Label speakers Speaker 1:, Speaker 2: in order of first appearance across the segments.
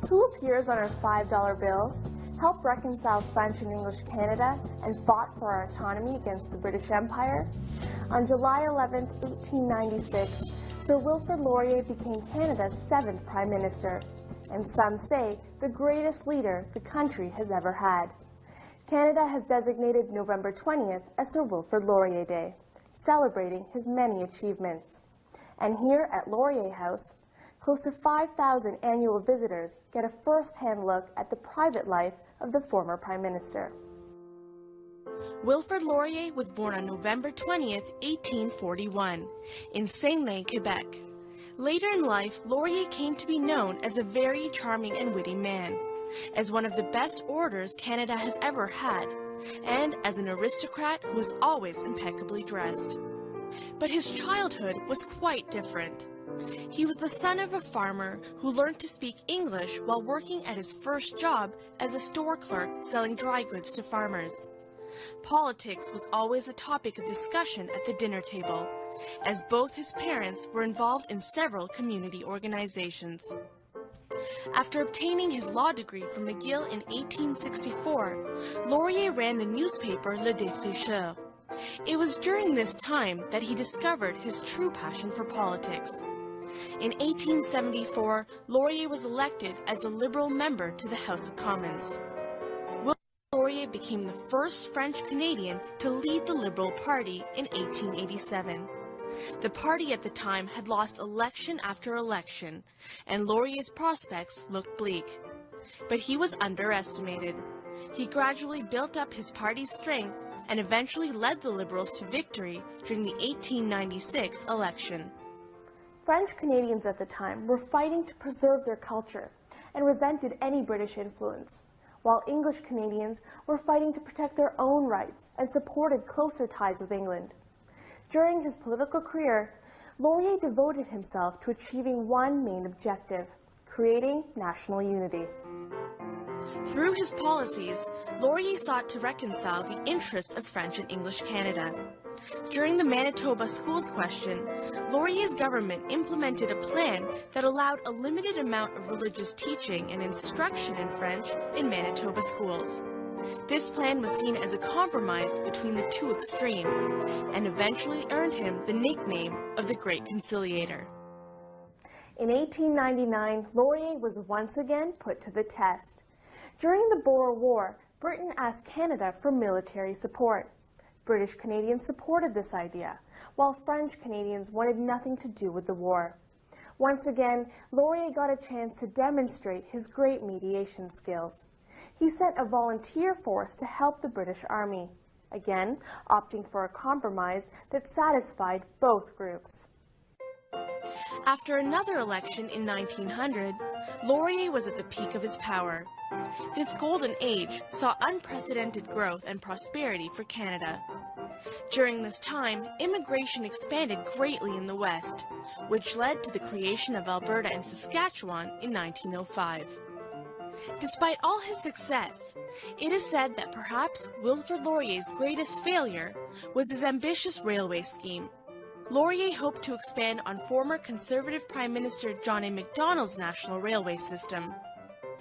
Speaker 1: who appears on our $5 bill, helped reconcile French and English Canada, and fought for our autonomy against the British Empire. On July 11, 1896, Sir Wilfrid Laurier became Canada's 7th Prime Minister, and some say the greatest leader the country has ever had. Canada has designated November 20th as Sir Wilfrid Laurier Day, celebrating his many achievements. And here at Laurier House, close to 5,000 annual visitors get a first-hand look at the private life of the former Prime Minister.
Speaker 2: Wilfrid Laurier was born on November 20th, 1841, in Saint-Lin, Quebec. Later in life, Laurier came to be known as a very charming and witty man, as one of the best orators Canada has ever had, and as an aristocrat who was always impeccably dressed. But his childhood was quite different. He was the son of a farmer who learned to speak English while working at his first job as a store clerk selling dry goods to farmers. Politics was always a topic of discussion at the dinner table, as both his parents were involved in several community organizations. After obtaining his law degree from McGill in 1864, Laurier ran the newspaper Le Défricheur. It was during this time that he discovered his true passion for politics. In 1874, Laurier was elected as a Liberal member to the House of Commons. Wilfrid Laurier became the first French Canadian to lead the Liberal Party in 1887. The party at the time had lost election after election, and Laurier's prospects looked bleak. But he was underestimated. He gradually built up his party's strength and eventually led the Liberals to victory during the 1896 election.
Speaker 1: French Canadians at the time were fighting to preserve their culture and resented any British influence, while English Canadians were fighting to protect their own rights and supported closer ties with England. During his political career, Laurier devoted himself to achieving one main objective: creating national unity.
Speaker 2: Through his policies, Laurier sought to reconcile the interests of French and English Canada. During the Manitoba Schools question, Laurier's government implemented a plan that allowed a limited amount of religious teaching and instruction in French in Manitoba schools. This plan was seen as a compromise between the two extremes and eventually earned him the nickname of the Great Conciliator.
Speaker 1: In 1899, Laurier was once again put to the test. During the Boer War, Britain asked Canada for military support. British Canadians supported this idea, while French Canadians wanted nothing to do with the war. Once again, Laurier got a chance to demonstrate his great mediation skills. He sent a volunteer force to help the British Army, again opting for a compromise that satisfied both groups.
Speaker 2: After another election in 1900, Laurier was at the peak of his power. This golden age saw unprecedented growth and prosperity for Canada. During this time, immigration expanded greatly in the West, which led to the creation of Alberta and Saskatchewan in 1905. Despite all his success, it is said that perhaps Wilfrid Laurier's greatest failure was his ambitious railway scheme. Laurier hoped to expand on former Conservative Prime Minister John A. Macdonald's national railway system.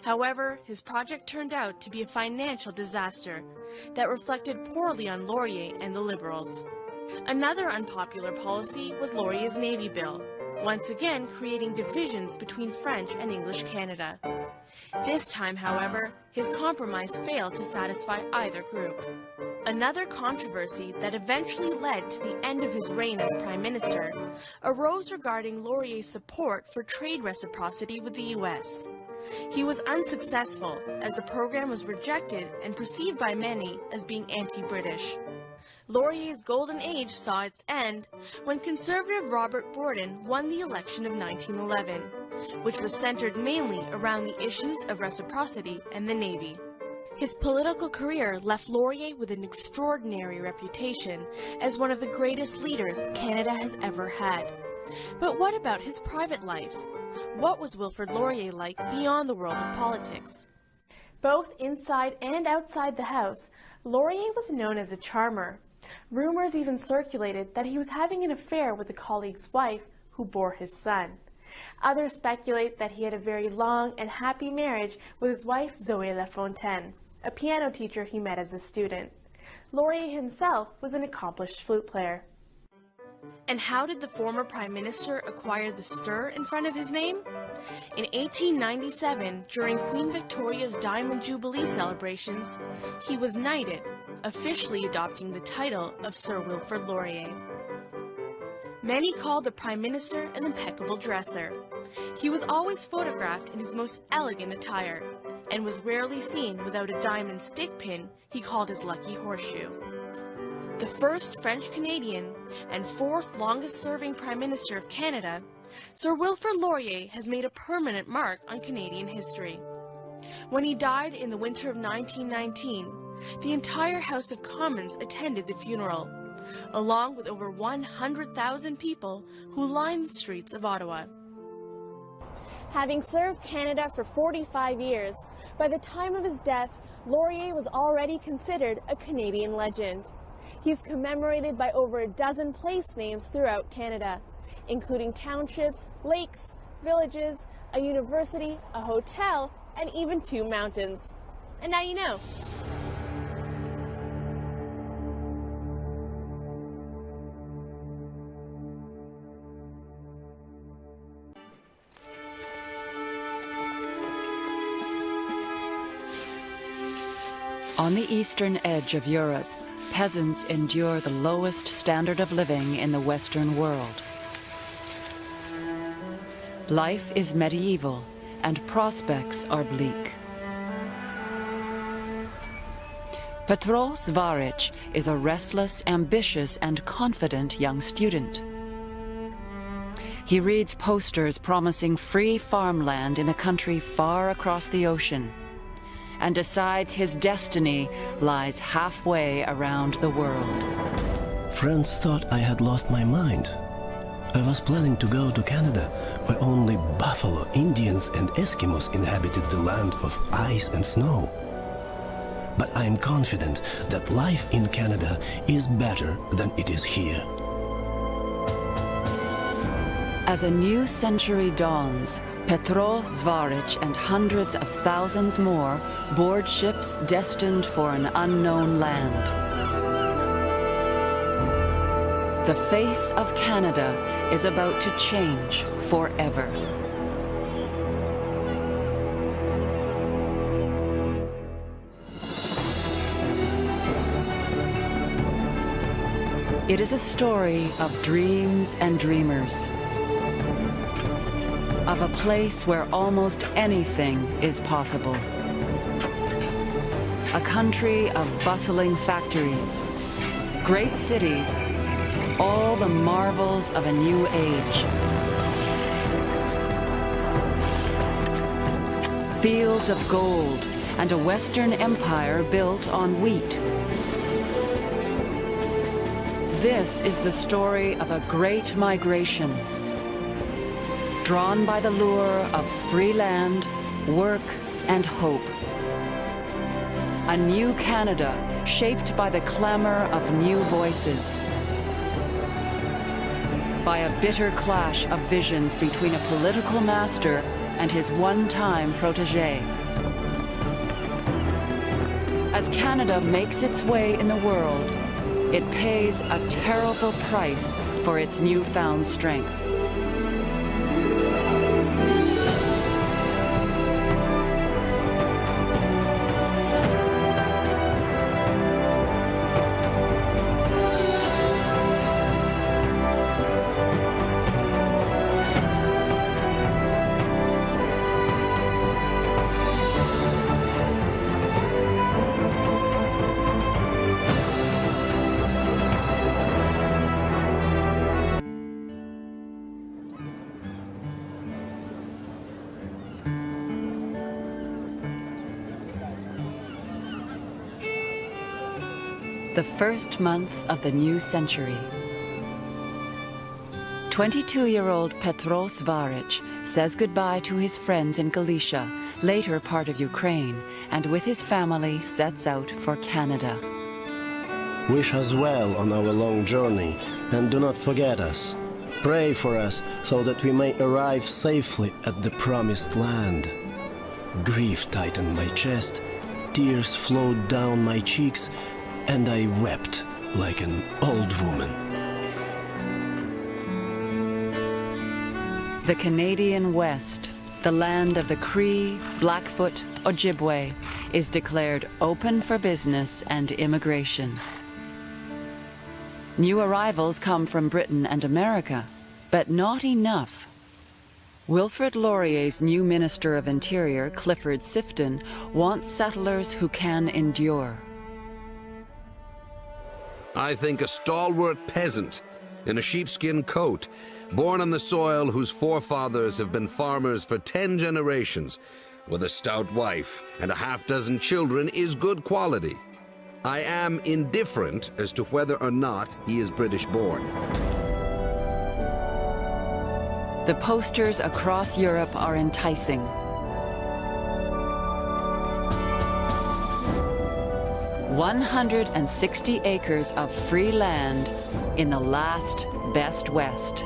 Speaker 2: However, his project turned out to be a financial disaster that reflected poorly on Laurier and the Liberals. Another unpopular policy was Laurier's Navy Bill, once again creating divisions between French and English Canada. This time, however, his compromise failed to satisfy either group. Another controversy that eventually led to the end of his reign as Prime Minister arose regarding Laurier's support for trade reciprocity with the U.S. He was unsuccessful, as the program was rejected and perceived by many as being anti-British. Laurier's golden age saw its end when Conservative Robert Borden won the election of 1911, which was centered mainly around the issues of reciprocity and the Navy. His political career left Laurier with an extraordinary reputation as one of the greatest leaders Canada has ever had. But what about his private life? What was Wilfrid Laurier like beyond the world of politics?
Speaker 1: Both inside and outside the House, Laurier was known as a charmer. Rumors even circulated that he was having an affair with a colleague's wife who bore his son. Others speculate that he had a very long and happy marriage with his wife Zoe Lafontaine, a piano teacher he met as a student. Laurier himself was an accomplished flute player.
Speaker 2: And how did the former Prime Minister acquire the Sir in front of his name? In 1897, during Queen Victoria's Diamond Jubilee celebrations, he was knighted, officially adopting the title of Sir Wilfrid Laurier. Many called the Prime Minister an impeccable dresser. He was always photographed in his most elegant attire, and was rarely seen without a diamond stick pin he called his lucky horseshoe. The first French-Canadian and fourth longest-serving Prime Minister of Canada, Sir Wilfrid Laurier has made a permanent mark on Canadian history. When he died in the winter of 1919, the entire House of Commons attended the funeral, along with over 100,000 people who lined the streets of Ottawa.
Speaker 1: Having served Canada for 45 years, by the time of his death, Laurier was already considered a Canadian legend. He's commemorated by over a dozen place names throughout Canada, including townships, lakes, villages, a university, a hotel, and even 2 mountains. And now you know.
Speaker 3: On the eastern edge of Europe, peasants endure the lowest standard of living in the Western world. Life is medieval, and prospects are bleak. Petro Zvaric is a restless, ambitious, and confident young student. He reads posters promising free farmland in a country far across the ocean, and decides his destiny lies halfway around the world.
Speaker 4: Friends thought I had lost my mind. I was planning to go to Canada, where only buffalo, Indians, and Eskimos inhabited the land of ice and snow. But I am confident that life in Canada is better than it is here.
Speaker 3: As a new century dawns, Petro Zvaric and hundreds of thousands more board ships destined for an unknown land. The face of Canada is about to change forever. It is a story of dreams and dreamers, of a place where almost anything is possible. A country of bustling factories, great cities, all the marvels of a new age. Fields of gold and a Western empire built on wheat. This is the story of a great migration, drawn by the lure of free land, work, and hope. A new Canada shaped by the clamor of new voices, by a bitter clash of visions between a political master and his one-time protege. As Canada makes its way in the world, it pays a terrible price for its newfound strength. The first month of the new century. 22-year-old Petro Zvaric says goodbye to his friends in Galicia, later part of Ukraine, and with his family sets out for Canada.
Speaker 4: Wish us well on our long journey, and do not forget us. Pray for us so that we may arrive safely at the promised land. Grief tightened my chest, tears flowed down my cheeks, and I wept like an old woman.
Speaker 3: The Canadian West, the land of the Cree, Blackfoot, Ojibwe, is declared open for business and immigration. New arrivals come from Britain and America, but not enough. Wilfrid Laurier's new Minister of Interior, Clifford Sifton, wants settlers who can endure.
Speaker 5: I think a stalwart peasant in a sheepskin coat, born on the soil whose forefathers have been farmers for 10 generations, with a stout wife and a half-dozen children, is good quality. I am indifferent as to whether or not he is British-born.
Speaker 3: The posters across Europe are enticing. "160 acres of free land in the last best West."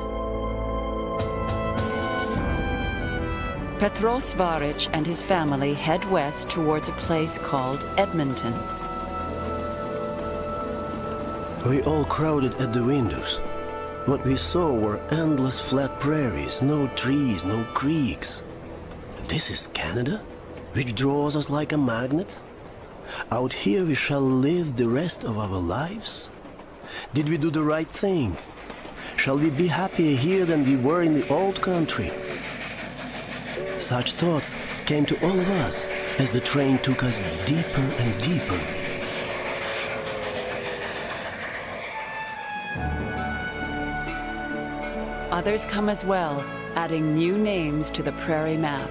Speaker 3: Petros Varic and his family head west towards a place called Edmonton.
Speaker 4: We all crowded at the windows. What we saw were endless flat prairies, no trees, no creeks. This is Canada, which draws us like a magnet? Out here we shall live the rest of our lives? Did we do the right thing? Shall we be happier here than we were in the old country? Such thoughts came to all of us as the train took us deeper and deeper.
Speaker 3: Others come as well, adding new names to the prairie map.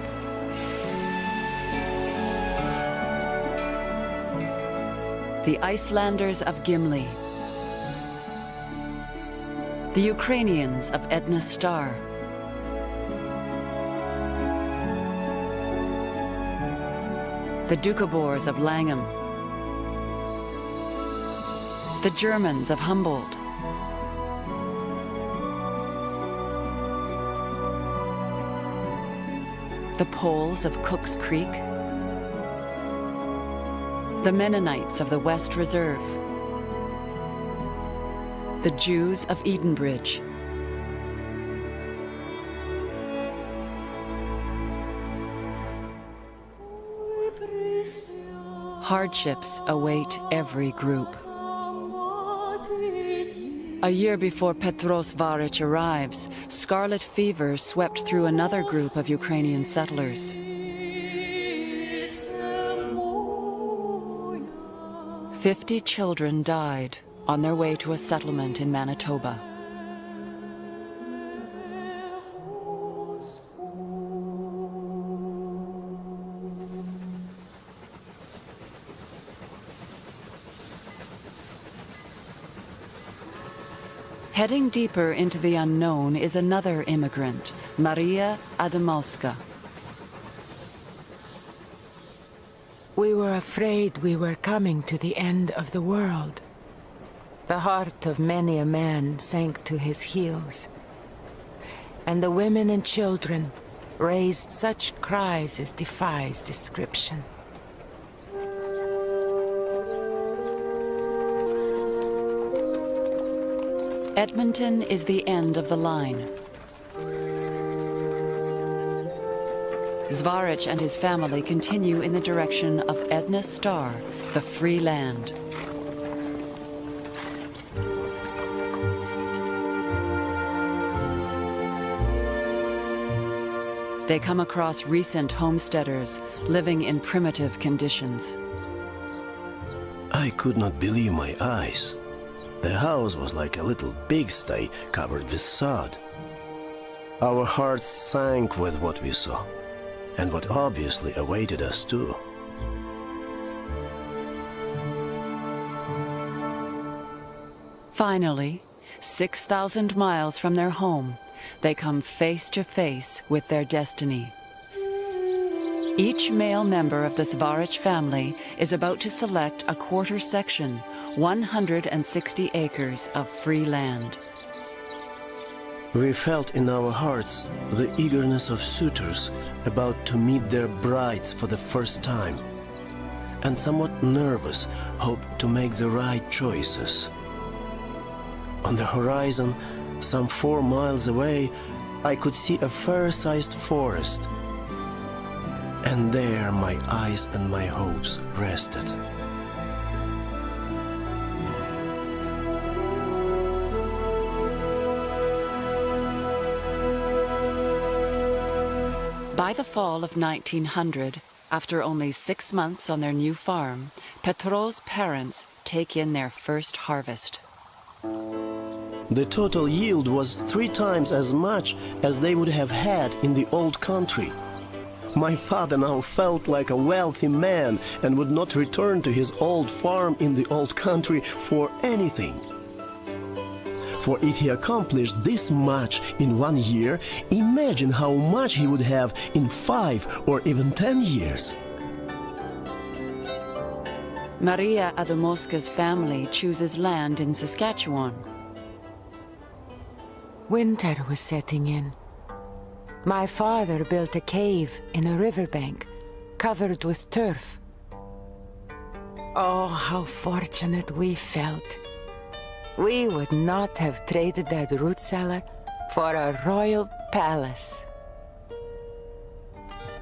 Speaker 3: The Icelanders of Gimli. The Ukrainians of Edna Star. The Doukhobors of Langham. The Germans of Humboldt. The Poles of Cook's Creek. The Mennonites of the West Reserve. The Jews of Edenbridge. Hardships await every group. A year before Petros Varic arrives, scarlet fever swept through another group of Ukrainian settlers. 50 children died on their way to a settlement in Manitoba. Heading deeper into the unknown is another immigrant, Maria Adamowska.
Speaker 6: We were afraid we were coming to the end of the world. The heart of many a man sank to his heels, and the women and children raised such cries as defies description.
Speaker 3: Edmonton is the end of the line. Zvaric and his family continue in the direction of Edna Star, the free land. They come across recent homesteaders living in primitive conditions.
Speaker 4: I could not believe my eyes. The house was like a little pigsty covered with sod. Our hearts sank with what we saw, and what obviously awaited us too.
Speaker 3: Finally, 6,000 miles from their home, they come face to face with their destiny. Each male member of the Zvaric family is about to select a quarter section, 160 acres of free land.
Speaker 4: We felt in our hearts the eagerness of suitors about to meet their brides for the first time, and somewhat nervous hoped to make the right choices. On the horizon, some 4 miles away, I could see a fair-sized forest, and there my eyes and my hopes rested.
Speaker 3: By the fall of 1900, after only 6 months on their new farm, Petro's parents take in their first harvest.
Speaker 4: The total yield was 3 times as much as they would have had in the old country. My father now felt like a wealthy man and would not return to his old farm in the old country for anything. For if he accomplished this much in 1 year, imagine how much he would have in 5 or even 10 years.
Speaker 3: Maria Adamoska's family chooses land in Saskatchewan.
Speaker 6: Winter was setting in. My father built a cave in a riverbank, covered with turf. Oh, how fortunate we felt. We would not have traded that root cellar for a royal palace.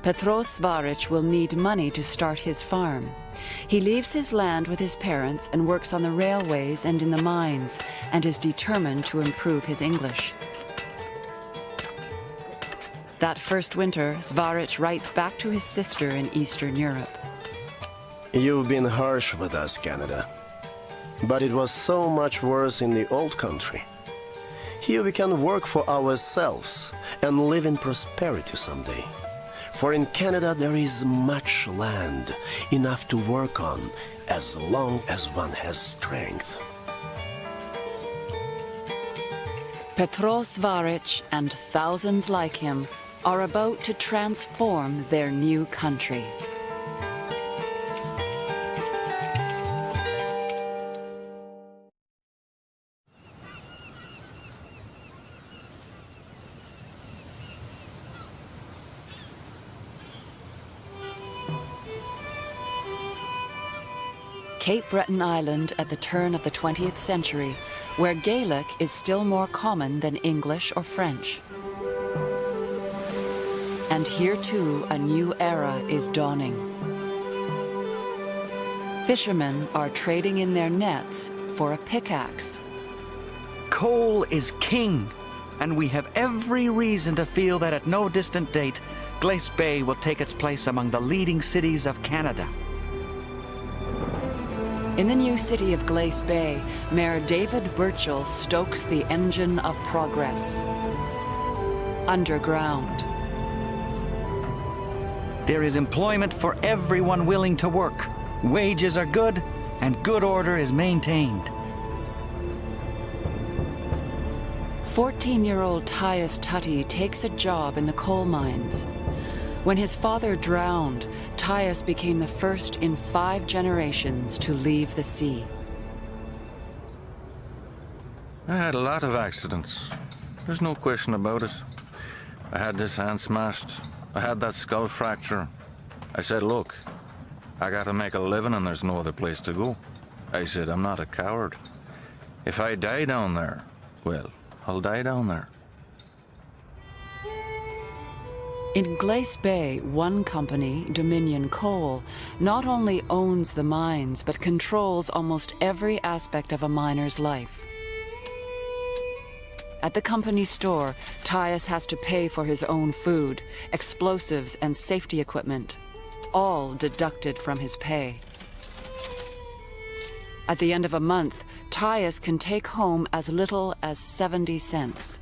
Speaker 3: Petro Svaric will need money to start his farm. He leaves his land with his parents and works on the railways and in the mines, and is determined to improve his English. That first winter, Svaric writes back to his sister in Eastern Europe.
Speaker 4: You've been harsh with us, Canada. But it was so much worse in the old country. Here we can work for ourselves and live in prosperity someday. For in Canada there is much land, enough to work on, as long as one has strength.
Speaker 3: Petro Svaric and thousands like him are about to transform their new country. Cape Breton Island at the turn of the 20th century, where Gaelic is still more common than English or French. And here too, a new era is dawning. Fishermen are trading in their nets for a pickaxe.
Speaker 7: Coal is king, and we have every reason to feel that at no distant date, Glace Bay will take its place among the leading cities of Canada.
Speaker 3: In the new city of Glace Bay, Mayor David Burchell stokes the engine of progress. Underground.
Speaker 7: There is employment for everyone willing to work. Wages are good, and good order is maintained.
Speaker 3: 14-year-old Tyus Tutty takes a job in the coal mines. When his father drowned, Tyus became the first in 5 generations to leave the sea.
Speaker 8: I had a lot of accidents. There's no question about it. I had this hand smashed. I had that skull fracture. I said, look, I gotta make a living and there's no other place to go. I said, I'm not a coward. If I die down there, well, I'll die down there.
Speaker 3: In Glace Bay, one company, Dominion Coal, not only owns the mines, but controls almost every aspect of a miner's life. At the company store, Tyus has to pay for his own food, explosives, and safety equipment, all deducted from his pay. At the end of a month, Tyus can take home as little as 70 cents.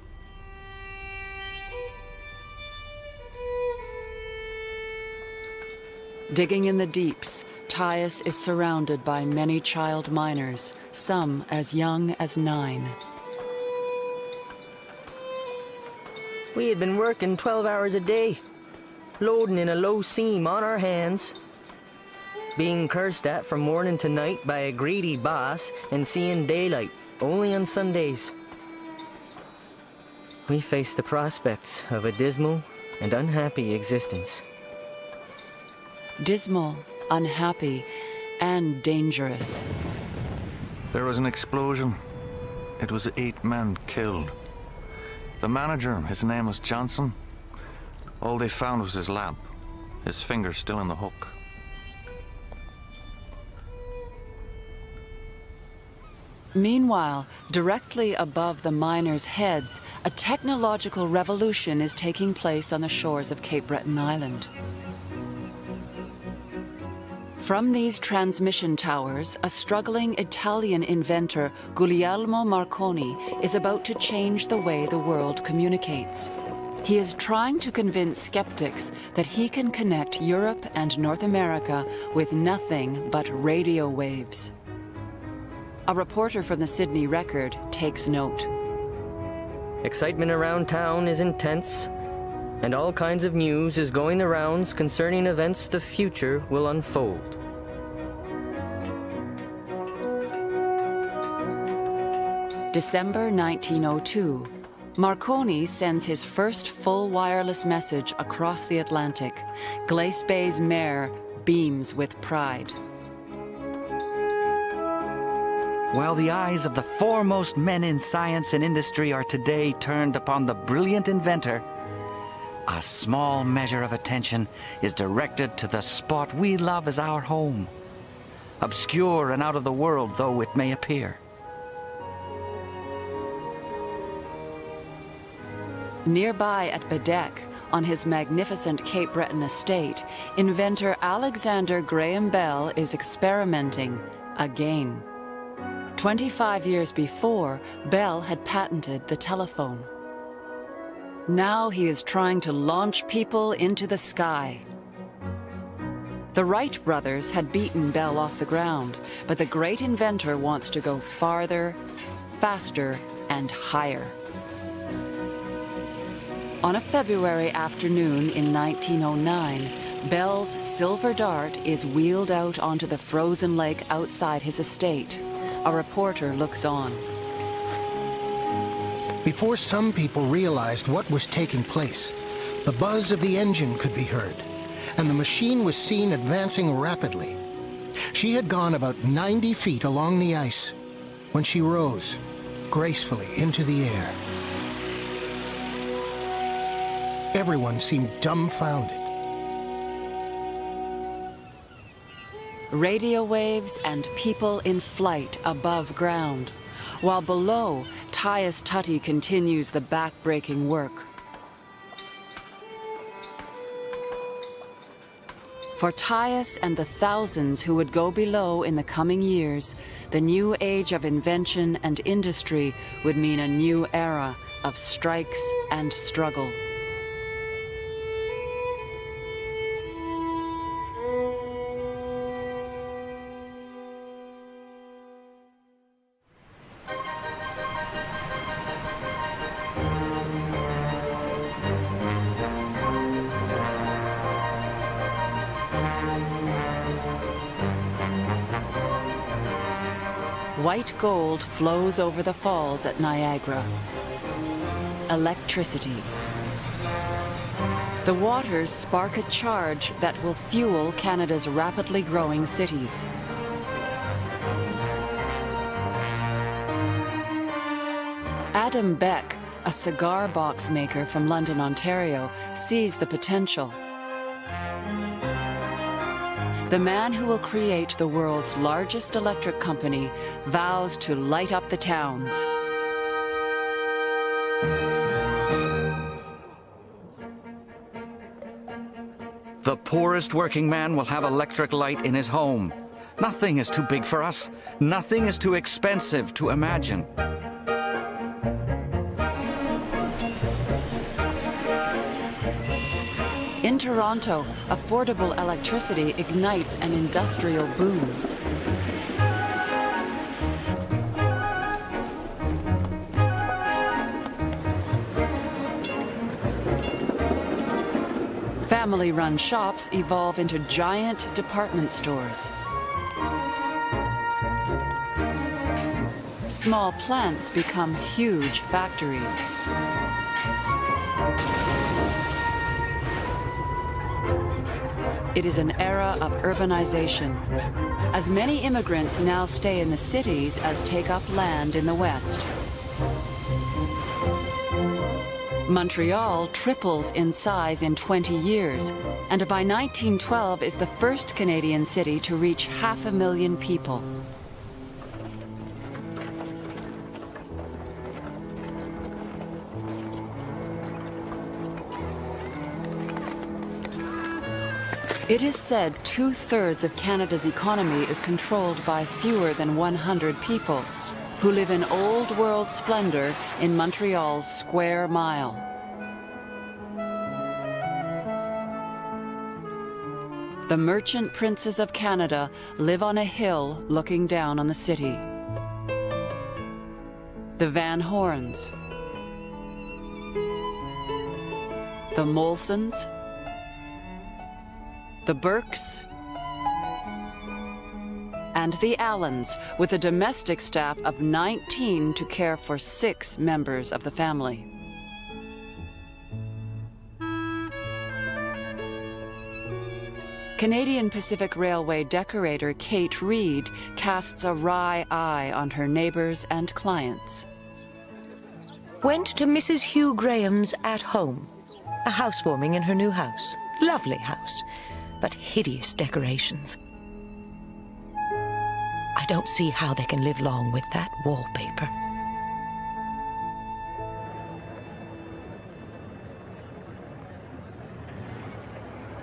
Speaker 3: Digging in the deeps, Tyus is surrounded by many child miners, some as young as 9.
Speaker 9: We had been working 12 hours a day, loading in a low seam on our hands, being cursed at from morning to night by a greedy boss and seeing daylight only on Sundays. we face the prospects of a dismal and unhappy existence.
Speaker 3: Dismal, unhappy, and dangerous.
Speaker 8: There was an explosion. It was 8 men killed. The manager, his name was Johnson. All they found was his lamp, his finger still in the hook.
Speaker 3: Meanwhile, directly above the miners' heads, a technological revolution is taking place on the shores of Cape Breton Island. From these transmission towers, a struggling Italian inventor, Guglielmo Marconi, is about to change the way the world communicates. He is trying to convince skeptics that he can connect Europe and North America with nothing but radio waves. A reporter from the Sydney Record takes note.
Speaker 9: Excitement around town is intense, and all kinds of news is going the rounds concerning events the future will unfold.
Speaker 3: December 1902. Marconi sends his first full wireless message across the Atlantic. Glace Bay's mayor beams with pride.
Speaker 7: While the eyes of the foremost men in science and industry are today turned upon the brilliant inventor, a small measure of attention is directed to the spot we love as our home, obscure and out of the world though it may appear.
Speaker 3: Nearby at Bedeque, on his magnificent Cape Breton estate, inventor Alexander Graham Bell is experimenting again. 25 years before, Bell had patented the telephone. Now he is trying to launch people into the sky. The Wright brothers had beaten Bell off the ground, but the great inventor wants to go farther, faster, and higher. On a February afternoon in 1909, Bell's Silver Dart is wheeled out onto the frozen lake outside his estate. A reporter looks on.
Speaker 10: Before some people realized what was taking place, the buzz of the engine could be heard, and the machine was seen advancing rapidly. She had gone about 90 feet along the ice when she rose gracefully into the air. Everyone seemed dumbfounded.
Speaker 3: Radio waves and people in flight above ground, while below, Tyus Tutty continues the back-breaking work. For Tyus and the thousands who would go below in the coming years, the new age of invention and industry would mean a new era of strikes and struggle. White gold flows over the falls at Niagara. Electricity. The waters spark a charge that will fuel Canada's rapidly growing cities. Adam Beck, a cigar box maker from London, Ontario, sees the potential. The man who will create the world's largest electric company vows to light up the towns.
Speaker 7: The poorest working man will have electric light in his home. Nothing is too big for us. Nothing is too expensive to imagine.
Speaker 3: In Toronto, affordable electricity ignites an industrial boom. Family-run shops evolve into giant department stores. Small plants become huge factories. It is an era of urbanization, as many immigrants now stay in the cities as take up land in the West. Montreal triples in size in 20 years, and by 1912 is the first Canadian city to reach 500,000 people. It is said 2/3 of Canada's economy is controlled by fewer than 100 people, who live in old world splendor in Montreal's Square Mile. The merchant princes of Canada live on a hill looking down on the city. The Van Horns, the Molsons, the Burkes, and the Allens, with a domestic staff of 19 to care for 6 members of the family. Canadian Pacific Railway decorator Kate Reed casts a wry eye on her neighbors and clients.
Speaker 6: Went to Mrs. Hugh Graham's at home. A housewarming in her new house. Lovely house, but hideous decorations. I don't see how they can live long with that wallpaper.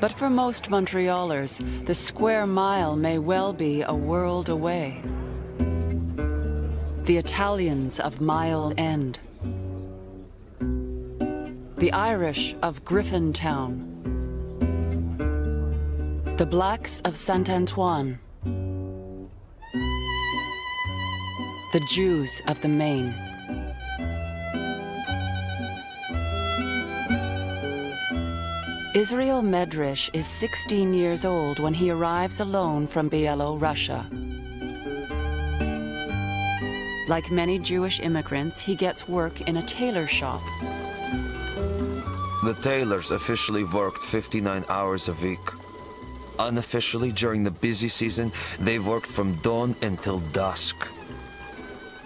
Speaker 3: But for most Montrealers, the Square Mile may well be a world away. The Italians of Mile End. The Irish of Griffintown. The Blacks of Saint-Antoine. The Jews of the Main. Israel Medrash is 16 years old when he arrives alone from Bielorussia. Like many Jewish immigrants, he gets work in a tailor shop.
Speaker 11: The tailors officially worked 59 hours a week. Unofficially, during the busy season, they worked from dawn until dusk.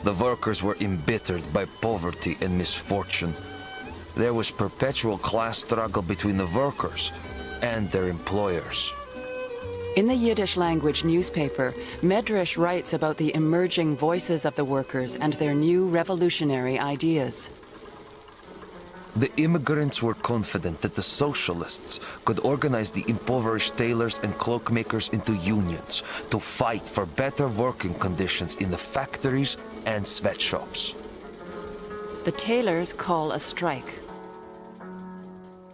Speaker 11: The workers were embittered by poverty and misfortune. There was perpetual class struggle between the workers and their employers.
Speaker 3: In the Yiddish language newspaper, Medrash writes about the emerging voices of the workers and their new revolutionary ideas.
Speaker 11: The immigrants were confident that the socialists could organize the impoverished tailors and cloakmakers into unions to fight for better working conditions in the factories and sweatshops.
Speaker 3: The tailors call a strike.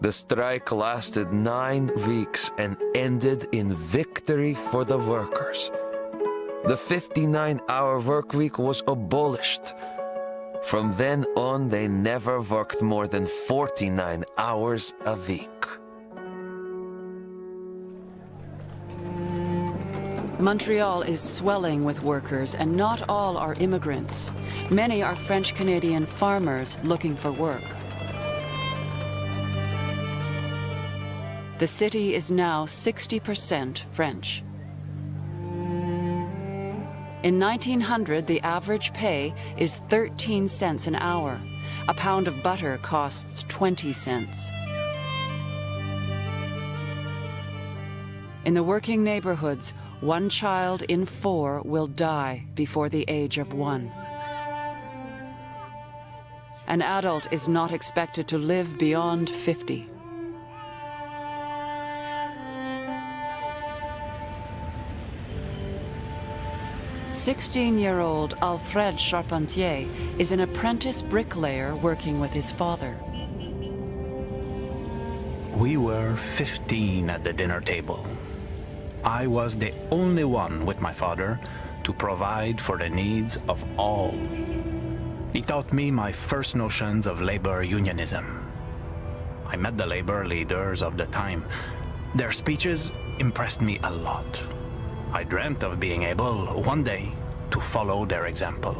Speaker 11: The strike lasted 9 weeks and ended in victory for the workers. The 59-hour work week was abolished. From then on, they never worked more than 49 hours a week.
Speaker 3: Montreal is swelling with workers, and not all are immigrants. Many are French-Canadian farmers looking for work. The city is now 60% French. In 1900, the average pay is 13 cents an hour. A pound of butter costs 20 cents. In the working neighborhoods, 1 child in 4 will die before the age of 1. An adult is not expected to live beyond 50. "16-year-old Alfred Charpentier is an apprentice bricklayer working with his father.
Speaker 12: We were 15 at the dinner table. I was the only one with my father to provide for the needs of all. He taught me my first notions of labor unionism. I met the labor leaders of the time. Their speeches impressed me a lot. I dreamt of being able, one day, to follow their example.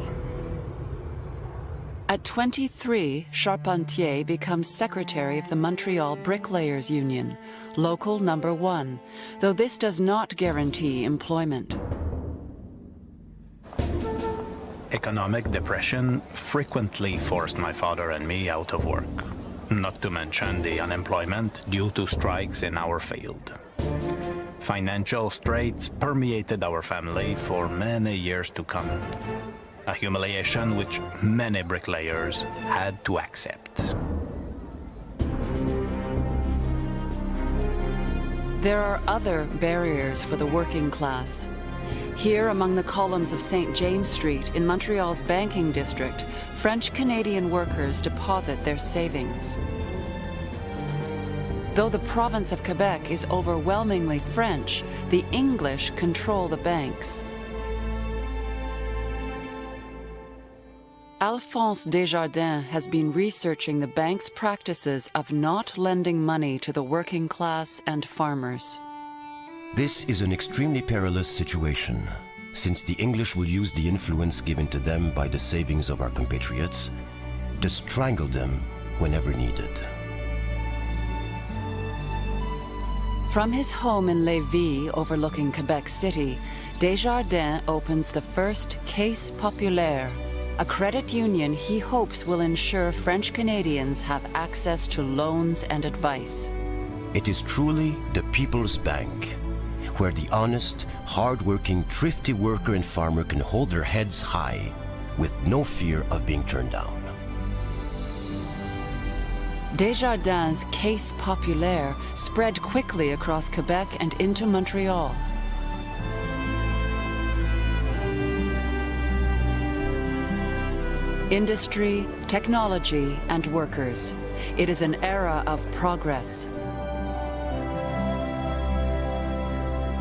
Speaker 3: At 23, Charpentier becomes secretary of the Montreal Bricklayers Union, local number 1, though this does not guarantee employment.
Speaker 12: Economic depression frequently forced my father and me out of work, not to mention the unemployment due to strikes in our field. Financial straits permeated our family for many years to come, a humiliation which many bricklayers had to accept.
Speaker 3: There are other barriers for the working class. Here, among the columns of St. James Street in Montreal's banking district, French-Canadian workers deposit their savings. Though the province of Quebec is overwhelmingly French, the English control the banks. Alphonse Desjardins has been researching the bank's practices of not lending money to the working class and farmers.
Speaker 13: This is an extremely perilous situation, since the English will use the influence given to them by the savings of our compatriots to strangle them whenever needed.
Speaker 3: From his home in Lévis overlooking Quebec City, Desjardins opens the first Caisse Populaire, a credit union he hopes will ensure French Canadians have access to loans and advice.
Speaker 13: It is truly the People's Bank, where the honest, hard-working, thrifty worker and farmer can hold their heads high with no fear of being turned down.
Speaker 3: Desjardins' Caisse Populaire spread quickly across Quebec and into Montreal. Industry, technology, and workers. It is an era of progress.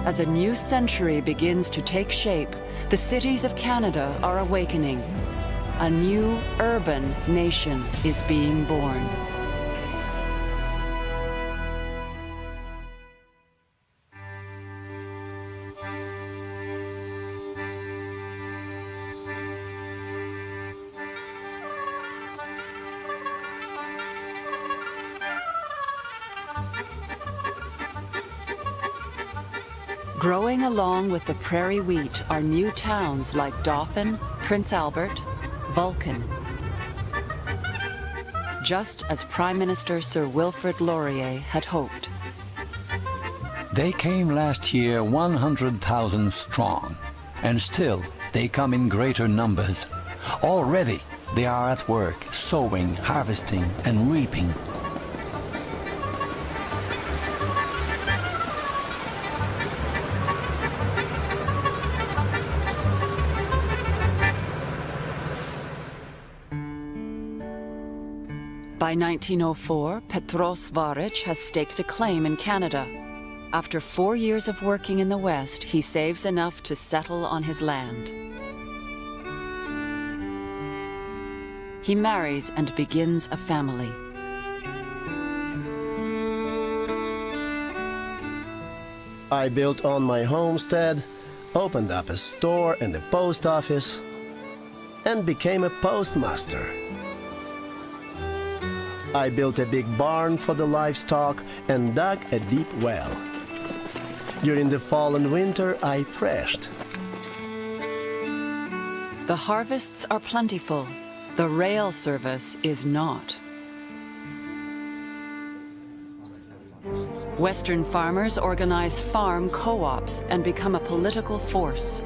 Speaker 3: As a new century begins to take shape, the cities of Canada are awakening. A new urban nation is being born. Growing along with the prairie wheat are new towns like Dauphin, Prince Albert, Vulcan. Just as Prime Minister Sir Wilfrid Laurier had hoped.
Speaker 14: They came last year 100,000 strong, and still they come in greater numbers. Already they are at work, sowing, harvesting, and reaping.
Speaker 3: By 1904, Petros Varic has staked a claim in Canada. After 4 years of working in the West, he saves enough to settle on his land. He marries and begins a family.
Speaker 4: I built on my homestead, opened up a store and a post office, and became a postmaster. I built a big barn for the livestock and dug a deep well. During the fall and winter, I threshed.
Speaker 3: The harvests are plentiful. The rail service is not. Western farmers organize farm co-ops and become a political force.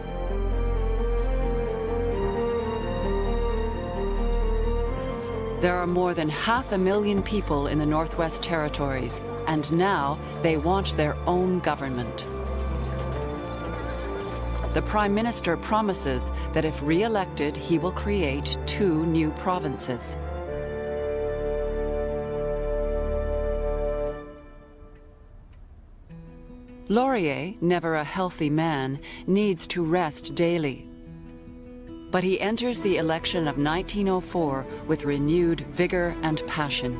Speaker 3: There are more than 500,000 people in the Northwest Territories, and now they want their own government. The Prime Minister promises that if re-elected, he will create 2 new provinces. Laurier, never a healthy man, needs to rest daily. But he enters the election of 1904 with renewed vigor and passion.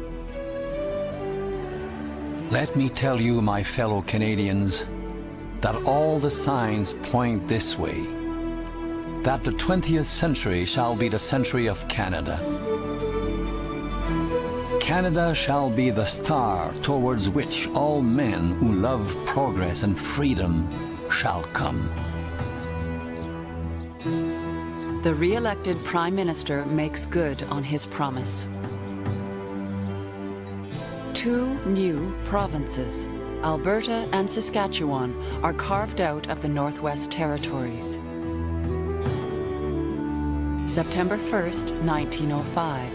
Speaker 14: Let me tell you, my fellow Canadians, that all the signs point this way, that the 20th century shall be the century of Canada. Canada shall be the star towards which all men who love progress and freedom shall come.
Speaker 3: The re-elected Prime Minister makes good on his promise. 2 new provinces, Alberta and Saskatchewan, are carved out of the Northwest Territories. September 1st, 1905.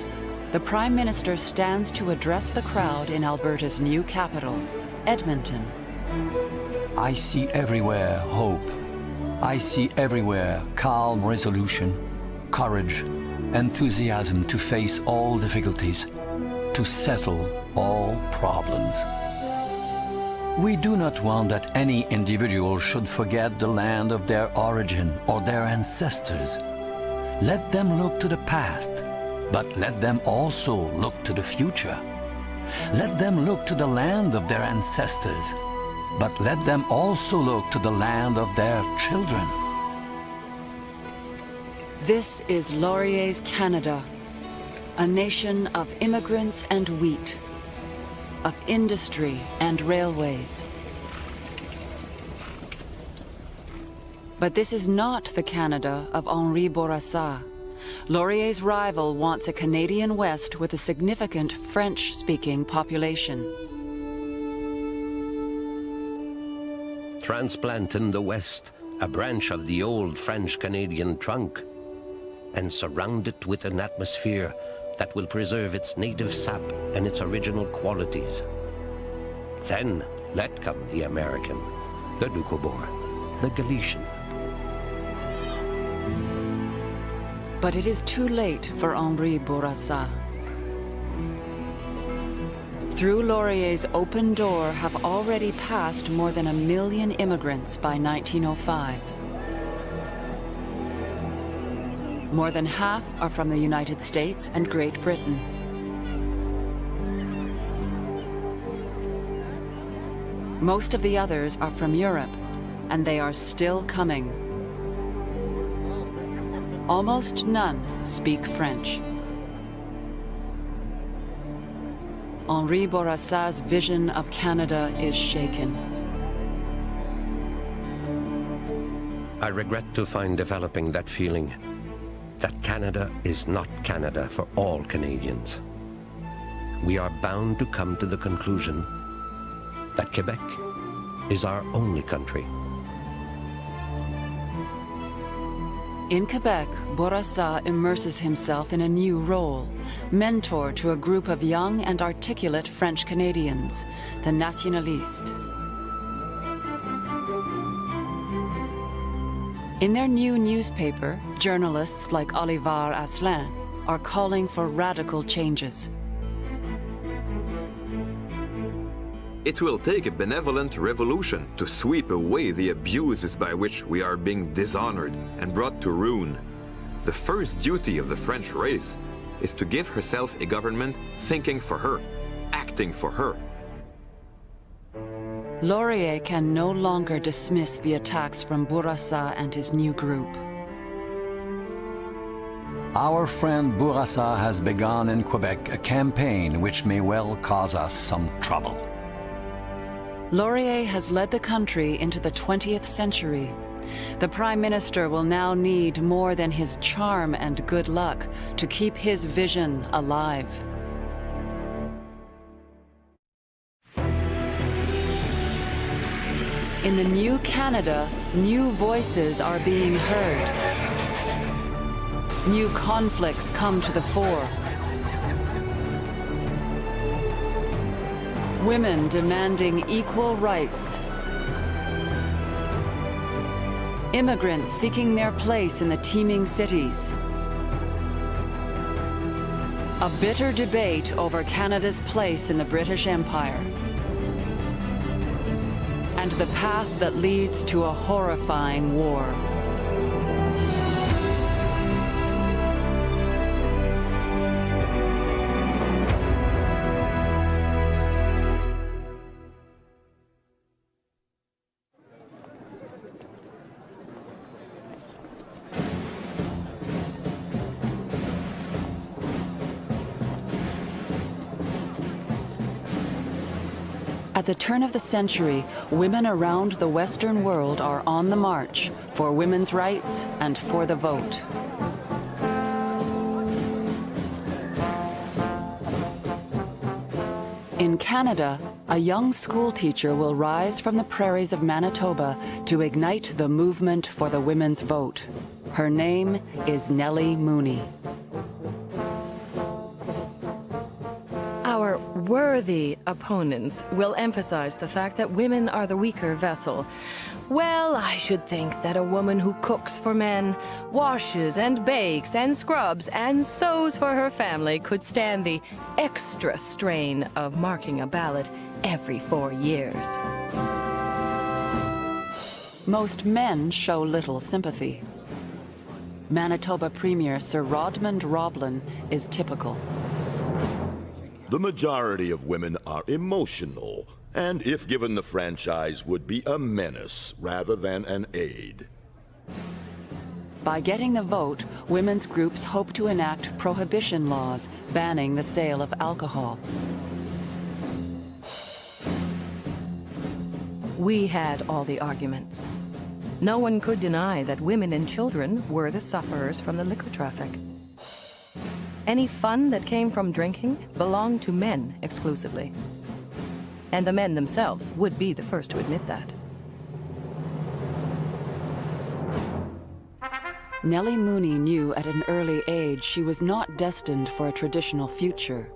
Speaker 3: The Prime Minister stands to address the crowd in Alberta's new capital, Edmonton.
Speaker 14: I see everywhere hope. I see everywhere calm resolution, courage, enthusiasm to face all difficulties, to settle all problems. We do not want that any individual should forget the land of their origin or their ancestors. Let them look to the past, but let them also look to the future. Let them look to the land of their ancestors, but let them also look to the land of their children.
Speaker 3: This is Laurier's Canada, a nation of immigrants and wheat, of industry and railways. But this is not the Canada of Henri Bourassa. Laurier's rival wants a Canadian West with a significant French-speaking population.
Speaker 13: Transplant in the West a branch of the old French-Canadian trunk and surround it with an atmosphere that will preserve its native sap and its original qualities. Then let come the American, the Doukhobor, the Galician.
Speaker 3: But it is too late for Henri Bourassa. Through Laurier's open door have already passed more than 1 million immigrants by 1905. More than half are from the United States and Great Britain. Most of the others are from Europe, and they are still coming. Almost none speak French. Henri Bourassa's vision of Canada is shaken.
Speaker 13: I regret to find developing that feeling that Canada is not Canada for all Canadians. We are bound to come to the conclusion that Quebec is our only country.
Speaker 3: In Quebec, Bourassa immerses himself in a new role, mentor to a group of young and articulate French Canadians, the Nationalistes. In their new newspaper, journalists like Olivard Asselin are calling for radical changes.
Speaker 15: It will take a benevolent revolution to sweep away the abuses by which we are being dishonored and brought to ruin. The first duty of the French race is to give herself a government thinking for her, acting for her.
Speaker 3: Laurier can no longer dismiss the attacks from Bourassa and his new group.
Speaker 14: Our friend Bourassa has begun in Quebec a campaign which may well cause us some trouble.
Speaker 3: Laurier has led the country into the 20th century. The Prime Minister will now need more than his charm and good luck to keep his vision alive. In the new Canada, new voices are being heard. New conflicts come to the fore. Women demanding equal rights. Immigrants seeking their place in the teeming cities. A bitter debate over Canada's place in the British Empire. And the path that leads to a horrifying war. At the turn of the century, women around the Western world are on the march for women's rights and for the vote. In Canada, a young school teacher will rise from the prairies of Manitoba to ignite the movement for the women's vote. Her name is Nellie Mooney.
Speaker 16: Our worthy opponents will emphasize the fact that women are the weaker vessel. Well, I should think that a woman who cooks for men, washes and bakes and scrubs and sews for her family could stand the extra strain of marking a ballot every 4 years.
Speaker 3: Most men show little sympathy. Manitoba Premier Sir Rodmond Roblin is typical.
Speaker 17: The majority of women are emotional, and if given the franchise, would be a menace rather than an aid.
Speaker 3: By getting the vote, women's groups hope to enact prohibition laws banning the sale of alcohol.
Speaker 16: We had all the arguments. No one could deny that women and children were the sufferers from the liquor traffic. Any fun that came from drinking belonged to men exclusively. And the men themselves would be the first to admit that.
Speaker 3: Nellie Mooney knew at an early age she was not destined for a traditional future.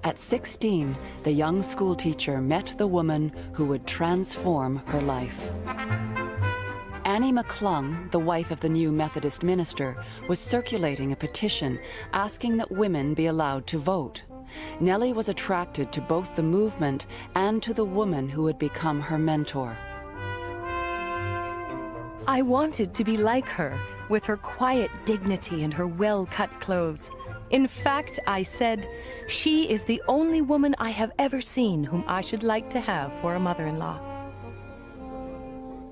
Speaker 3: At 16, the young schoolteacher met the woman who would transform her life. Annie McClung, the wife of the new Methodist minister, was circulating a petition asking that women be allowed to vote. Nellie was attracted to both the movement and to the woman who would become her mentor.
Speaker 16: I wanted to be like her, with her quiet dignity and her well-cut clothes. In fact, I said, she is the only woman I have ever seen whom I should like to have for a mother-in-law.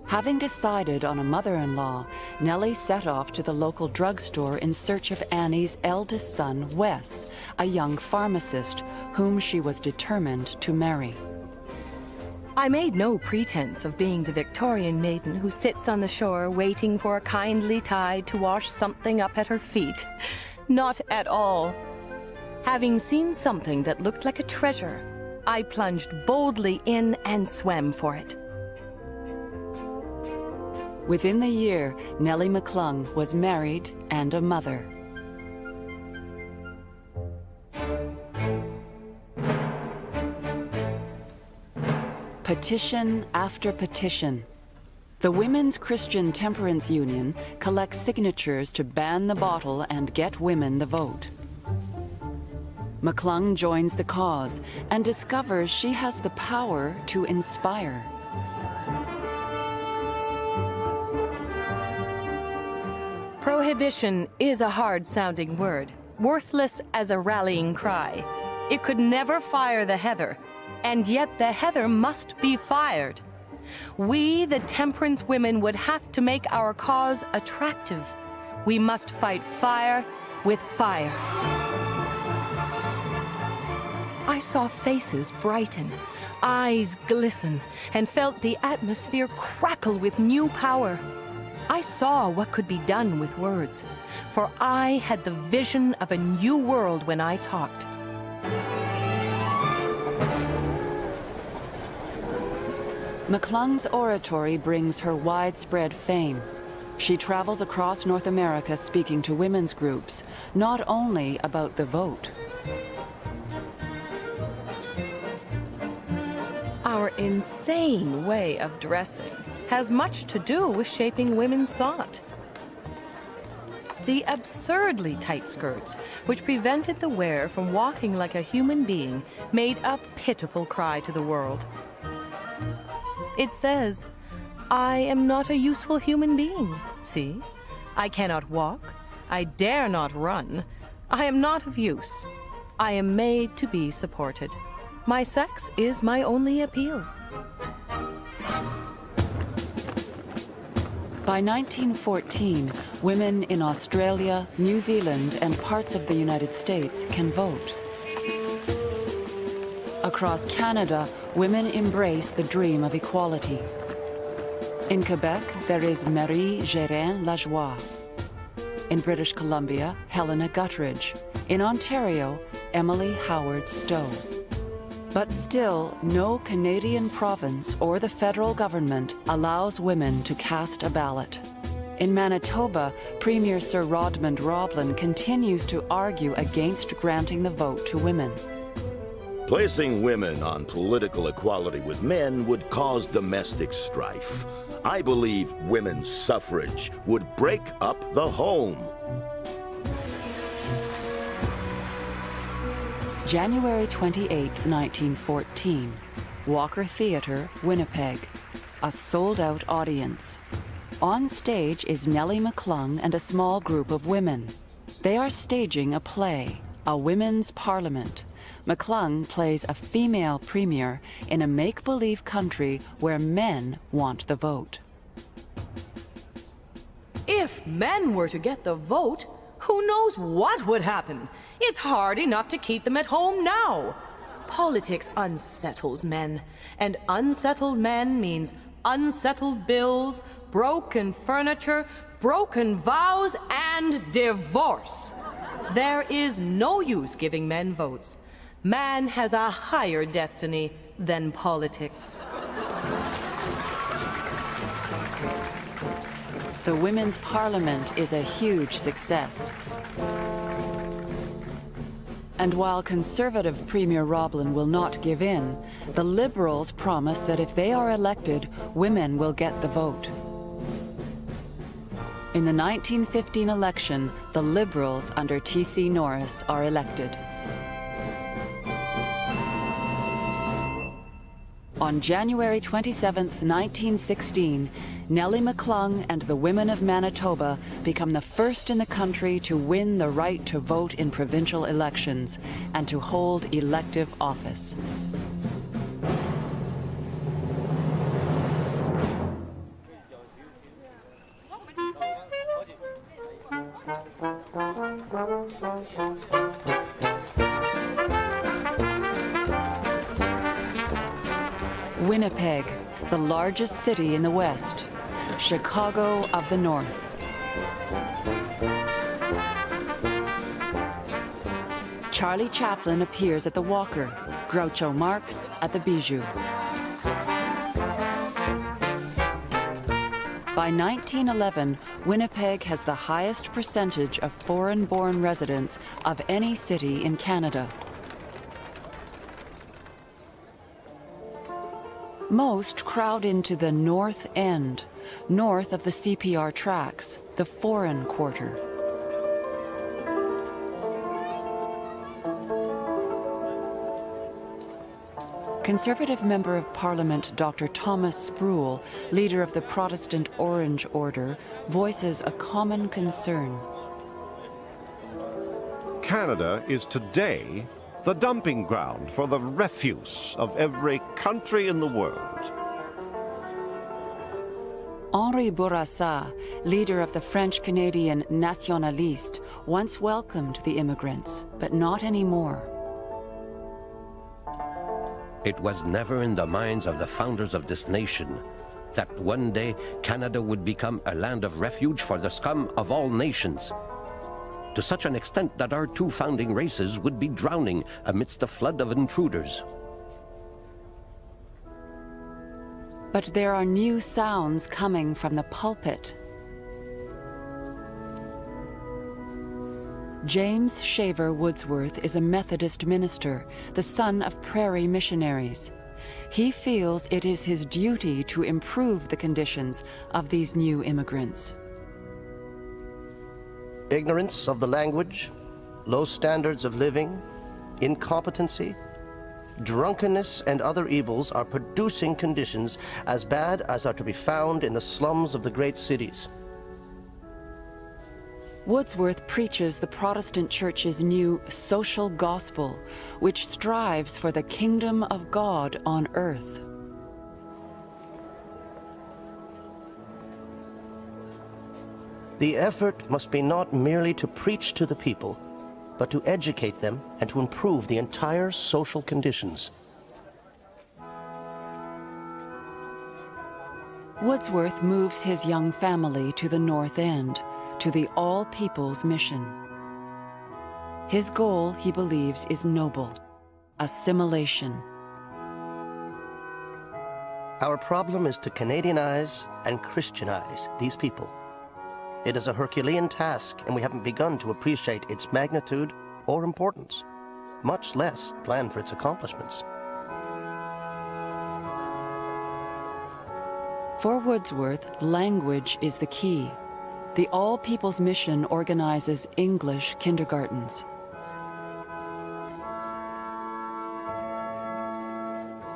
Speaker 3: Having decided on a mother-in-law, Nellie set off to the local drugstore in search of Annie's eldest son, Wes, a young pharmacist whom she was determined to marry.
Speaker 16: I made no pretense of being the Victorian maiden who sits on the shore waiting for a kindly tide to wash something up at her feet. Not at all. Having seen something that looked like a treasure, I plunged boldly in and swam for it.
Speaker 3: Within the year, Nellie McClung was married and a mother. Petition after petition. The Women's Christian Temperance Union collects signatures to ban the bottle and get women the vote. McClung joins the cause and discovers she has the power to inspire.
Speaker 16: Prohibition is a hard-sounding word, worthless as a rallying cry. It could never fire the heather, and yet the heather must be fired. We, the temperance women, would have to make our cause attractive. We must fight fire with fire. I saw faces brighten, eyes glisten, and felt the atmosphere crackle with new power. I saw what could be done with words, for I had the vision of a new world when I talked.
Speaker 3: McClung's oratory brings her widespread fame. She travels across North America speaking to women's groups, not only about the vote.
Speaker 16: Our insane way of dressing has much to do with shaping women's thought. The absurdly tight skirts, which prevented the wearer from walking like a human being, made a pitiful cry to the world. It says, I am not a useful human being. See, I cannot walk, I dare not run, I am not of use. I am made to be supported. My sex is my only appeal.
Speaker 3: By 1914, women in Australia, New Zealand, and parts of the United States can vote. Across Canada, women embrace the dream of equality. In Quebec, there is Marie Gérin Lajoie. In British Columbia, Helena Guttridge. In Ontario, Emily Howard Stowe. But still, no Canadian province or the federal government allows women to cast a ballot. In Manitoba, Premier Sir Rodmond Roblin continues to argue against granting the vote to women.
Speaker 17: Placing women on political equality with men would cause domestic strife. I believe women's suffrage would break up the home.
Speaker 3: January 28, 1914. Walker Theatre, Winnipeg. A sold-out audience. On stage is Nellie McClung and a small group of women. They are staging a play, A Women's Parliament. McClung plays a female premier in a make-believe country where men want the vote.
Speaker 16: If men were to get the vote, who knows what would happen? It's hard enough to keep them at home now. Politics unsettles men, and unsettled men means unsettled bills, broken furniture, broken vows, and divorce. There is no use giving men votes. Man has a higher destiny than politics.
Speaker 3: The Women's Parliament is a huge success. And while Conservative Premier Roblin will not give in, the Liberals promise that if they are elected, women will get the vote. In the 1915 election, the Liberals under T.C. Norris are elected. On January 27, 1916, Nellie McClung and the women of Manitoba become the first in the country to win the right to vote in provincial elections and to hold elective office. Winnipeg, the largest city in the West. Chicago of the North. Charlie Chaplin appears at the Walker, Groucho Marx at the Bijou. By 1911, Winnipeg has the highest percentage of foreign-born residents of any city in Canada. Most crowd into the North End, north of the CPR tracks, the foreign quarter. Conservative Member of Parliament Dr. Thomas Sproul, leader of the Protestant Orange Order, voices a common concern.
Speaker 18: Canada is today the dumping ground for the refuse of every country in the world.
Speaker 3: Henri Bourassa, leader of the French-Canadian Nationaliste, once welcomed the immigrants, but not anymore.
Speaker 13: It was never in the minds of the founders of this nation that one day Canada would become a land of refuge for the scum of all nations, to such an extent that our two founding races would be drowning amidst a flood of intruders.
Speaker 3: But there are new sounds coming from the pulpit. James Shaver Woodsworth is a Methodist minister, the son of prairie missionaries. He feels it is his duty to improve the conditions of these new immigrants.
Speaker 19: Ignorance of the language, low standards of living, incompetency, drunkenness, and other evils are producing conditions as bad as are to be found in the slums of the great cities.
Speaker 3: Woodsworth preaches the Protestant Church's new social gospel, which strives for the kingdom of God on earth.
Speaker 19: The effort must be not merely to preach to the people, but to educate them and to improve the entire social conditions.
Speaker 3: Wordsworth moves his young family to the North End, to the All Peoples Mission. His goal, he believes, is noble: assimilation.
Speaker 19: Our problem is to Canadianize and Christianize these people. It is a Herculean task, and we haven't begun to appreciate its magnitude or importance, much less plan for its accomplishments.
Speaker 3: For Wordsworth, language is the key. The All Peoples Mission organizes English kindergartens.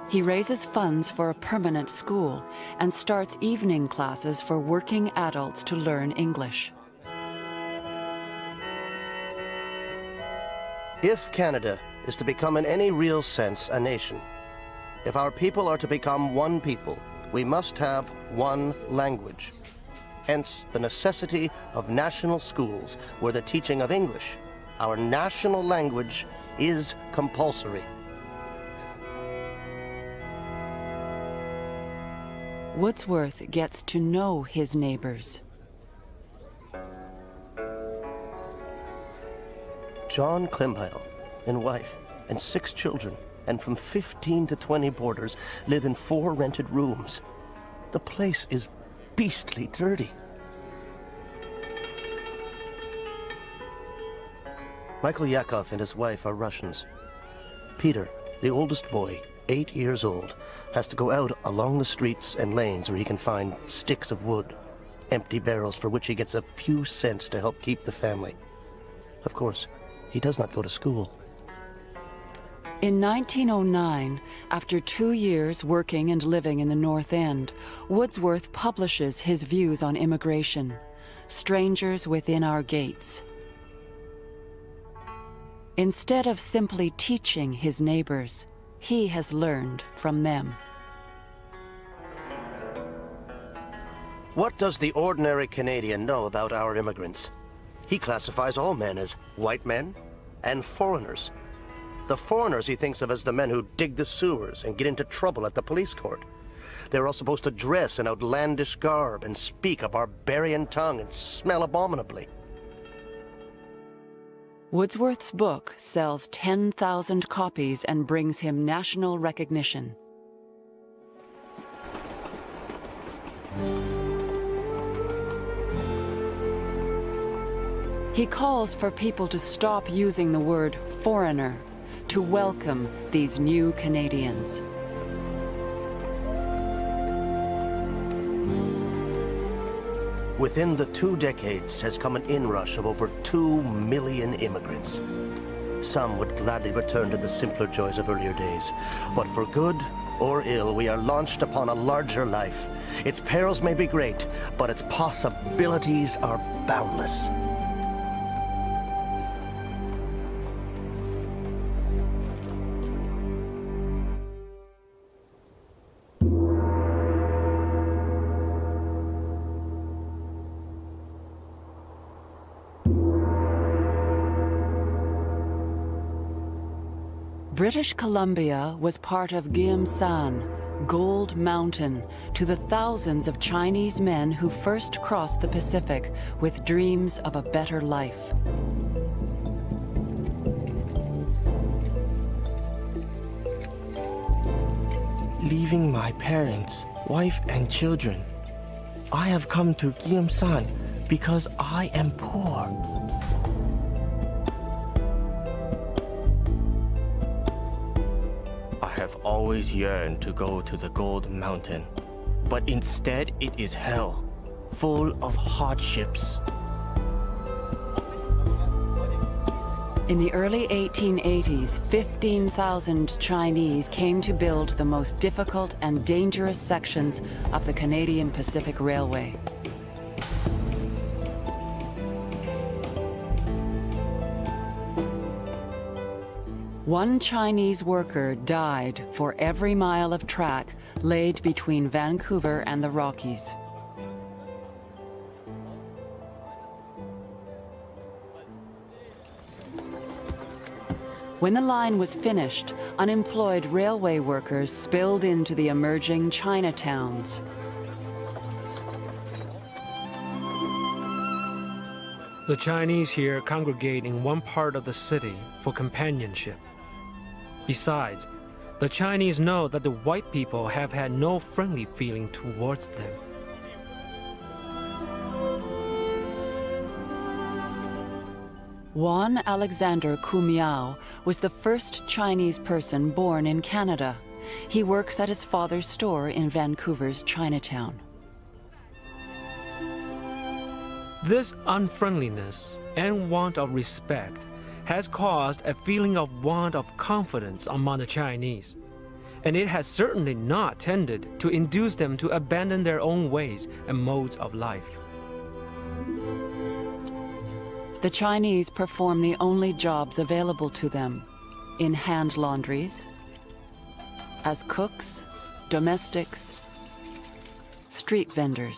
Speaker 3: He raises funds for a permanent school and starts evening classes for working adults to learn English.
Speaker 19: If Canada is to become in any real sense a nation, if our people are to become one people, we must have one language. Hence, the necessity of national schools where the teaching of English, our national language, is compulsory.
Speaker 3: Wordsworth gets to know his neighbors.
Speaker 19: John Klimbile and wife and 6 children, and from 15 to 20 boarders, live in 4 rented rooms. The place is beastly dirty. Michael Yakov and his wife are Russians. Peter, the oldest boy, 8 years old, has to go out along the streets and lanes where he can find sticks of wood, empty barrels for which he gets a few cents to help keep the family. Of course, he does not go to school.
Speaker 3: In 1909, after 2 years working and living in the North End, Wordsworth publishes his views on immigration, Strangers Within Our Gates. Instead of simply teaching his neighbors, he has learned from them.
Speaker 19: What does the ordinary Canadian know about our immigrants? He classifies all men as white men and foreigners. The foreigners he thinks of as the men who dig the sewers and get into trouble at the police court. They're all supposed to dress in outlandish garb and speak a barbarian tongue and smell abominably.
Speaker 3: Wordsworth's book sells 10,000 copies and brings him national recognition. He calls for people to stop using the word foreigner, to welcome these new Canadians.
Speaker 19: Within the 2 decades has come an inrush of over 2 million immigrants. Some would gladly return to the simpler joys of earlier days, but for good or ill, we are launched upon a larger life. Its perils may be great, but its possibilities are boundless.
Speaker 3: British Columbia was part of Gyeomsan, Gold Mountain, to the thousands of Chinese men who first crossed the Pacific with dreams of a better life.
Speaker 20: Leaving my parents, wife and children, I have come to Gyeomsan because I am poor. I have always yearned to go to the Gold Mountain, but instead it is hell, full of hardships.
Speaker 3: In the early 1880s, 15,000 Chinese came to build the most difficult and dangerous sections of the Canadian Pacific Railway. One Chinese worker died for every mile of track laid between Vancouver and the Rockies. When the line was finished, unemployed railway workers spilled into the emerging Chinatowns.
Speaker 21: The Chinese here congregate in one part of the city for companionship. Besides, the Chinese know that the white people have had no friendly feeling towards them.
Speaker 3: Juan Alexander Kumiao was the first Chinese person born in Canada. He works at his father's store in Vancouver's Chinatown.
Speaker 21: This unfriendliness and want of respect has caused a feeling of want of confidence among the Chinese, and it has certainly not tended to induce them to abandon their own ways and modes of life.
Speaker 3: The Chinese perform the only jobs available to them in hand laundries, as cooks, domestics, street vendors.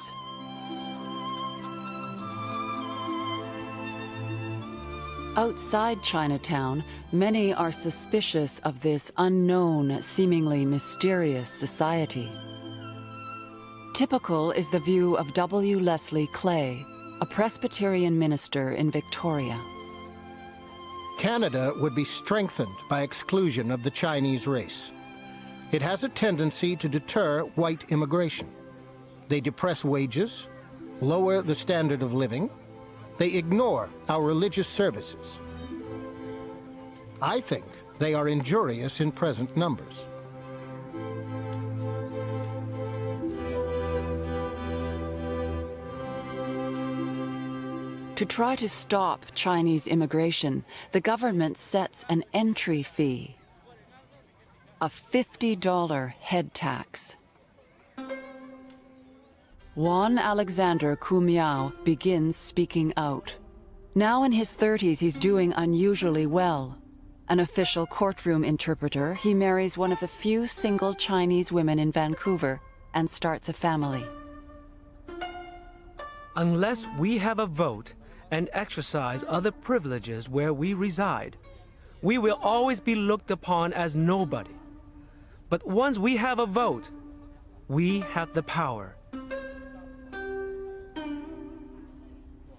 Speaker 3: Outside Chinatown, many are suspicious of this unknown, seemingly mysterious society. Typical is the view of W. Leslie Clay, a Presbyterian minister in Victoria.
Speaker 10: Canada would be strengthened by exclusion of the Chinese race. It has a tendency to deter white immigration. They depress wages, lower the standard of living. They ignore our religious services. I think they are injurious in present numbers.
Speaker 3: To try to stop Chinese immigration, the government sets an entry fee, a $50 head tax. Juan Alexander Kumiao begins speaking out. Now in his 30s, he's doing unusually well. An official courtroom interpreter, he marries one of the few single Chinese women in Vancouver and starts a family.
Speaker 21: Unless we have a vote and exercise other privileges where we reside, we will always be looked upon as nobody. But once we have a vote, we have the power.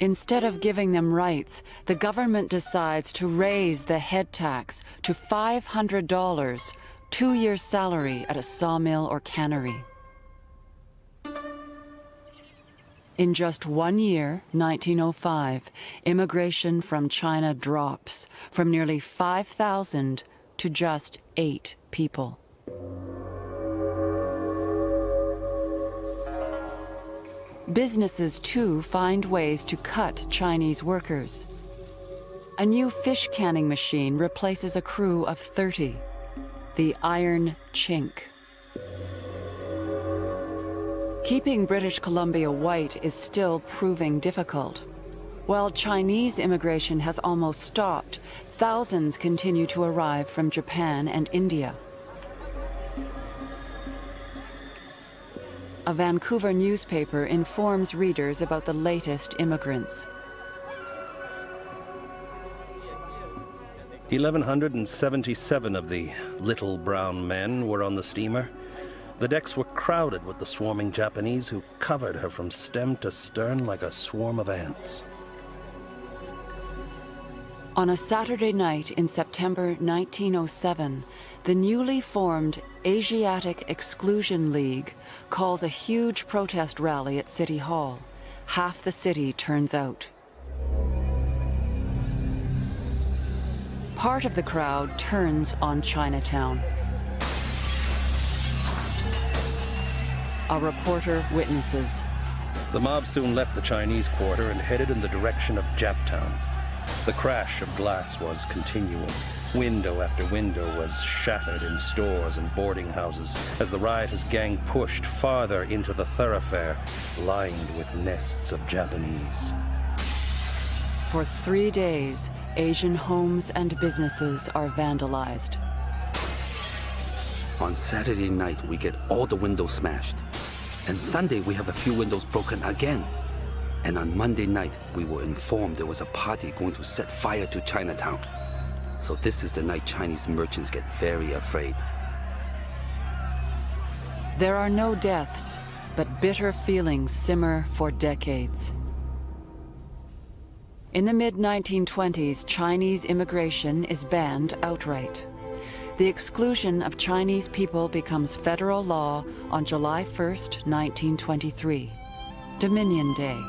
Speaker 3: Instead of giving them rights, the government decides to raise the head tax to $500, 2 years' salary at a sawmill or cannery. In just 1 year, 1905, immigration from China drops from nearly 5,000 to just 8 people. Businesses, too, find ways to cut Chinese workers. A new fish canning machine replaces a crew of 30, the Iron Chink. Keeping British Columbia white is still proving difficult. While Chinese immigration has almost stopped, thousands continue to arrive from Japan and India. A Vancouver newspaper informs readers about the latest immigrants.
Speaker 22: 1,177 of the little brown men were on the steamer. The decks were crowded with the swarming Japanese who covered her from stem to stern like a swarm of ants.
Speaker 3: On a Saturday night in September 1907, the newly formed Asiatic Exclusion League calls a huge protest rally at City Hall. Half the city turns out. Part of the crowd turns on Chinatown. A reporter witnesses.
Speaker 22: The mob soon left the Chinese quarter and headed in the direction of Japtown. The crash of glass was continual. Window after window was shattered in stores and boarding houses as the riotous gang pushed farther into the thoroughfare, lined with nests of Japanese.
Speaker 3: For 3 days, Asian homes and businesses are vandalized.
Speaker 23: On Saturday night, we get all the windows smashed. And Sunday, we have a few windows broken again. And on Monday night, we were informed there was a party going to set fire to Chinatown. So this is the night Chinese merchants get very afraid.
Speaker 3: There are no deaths, but bitter feelings simmer for decades. In the mid-1920s, Chinese immigration is banned outright. The exclusion of Chinese people becomes federal law on July 1st, 1923, Dominion Day.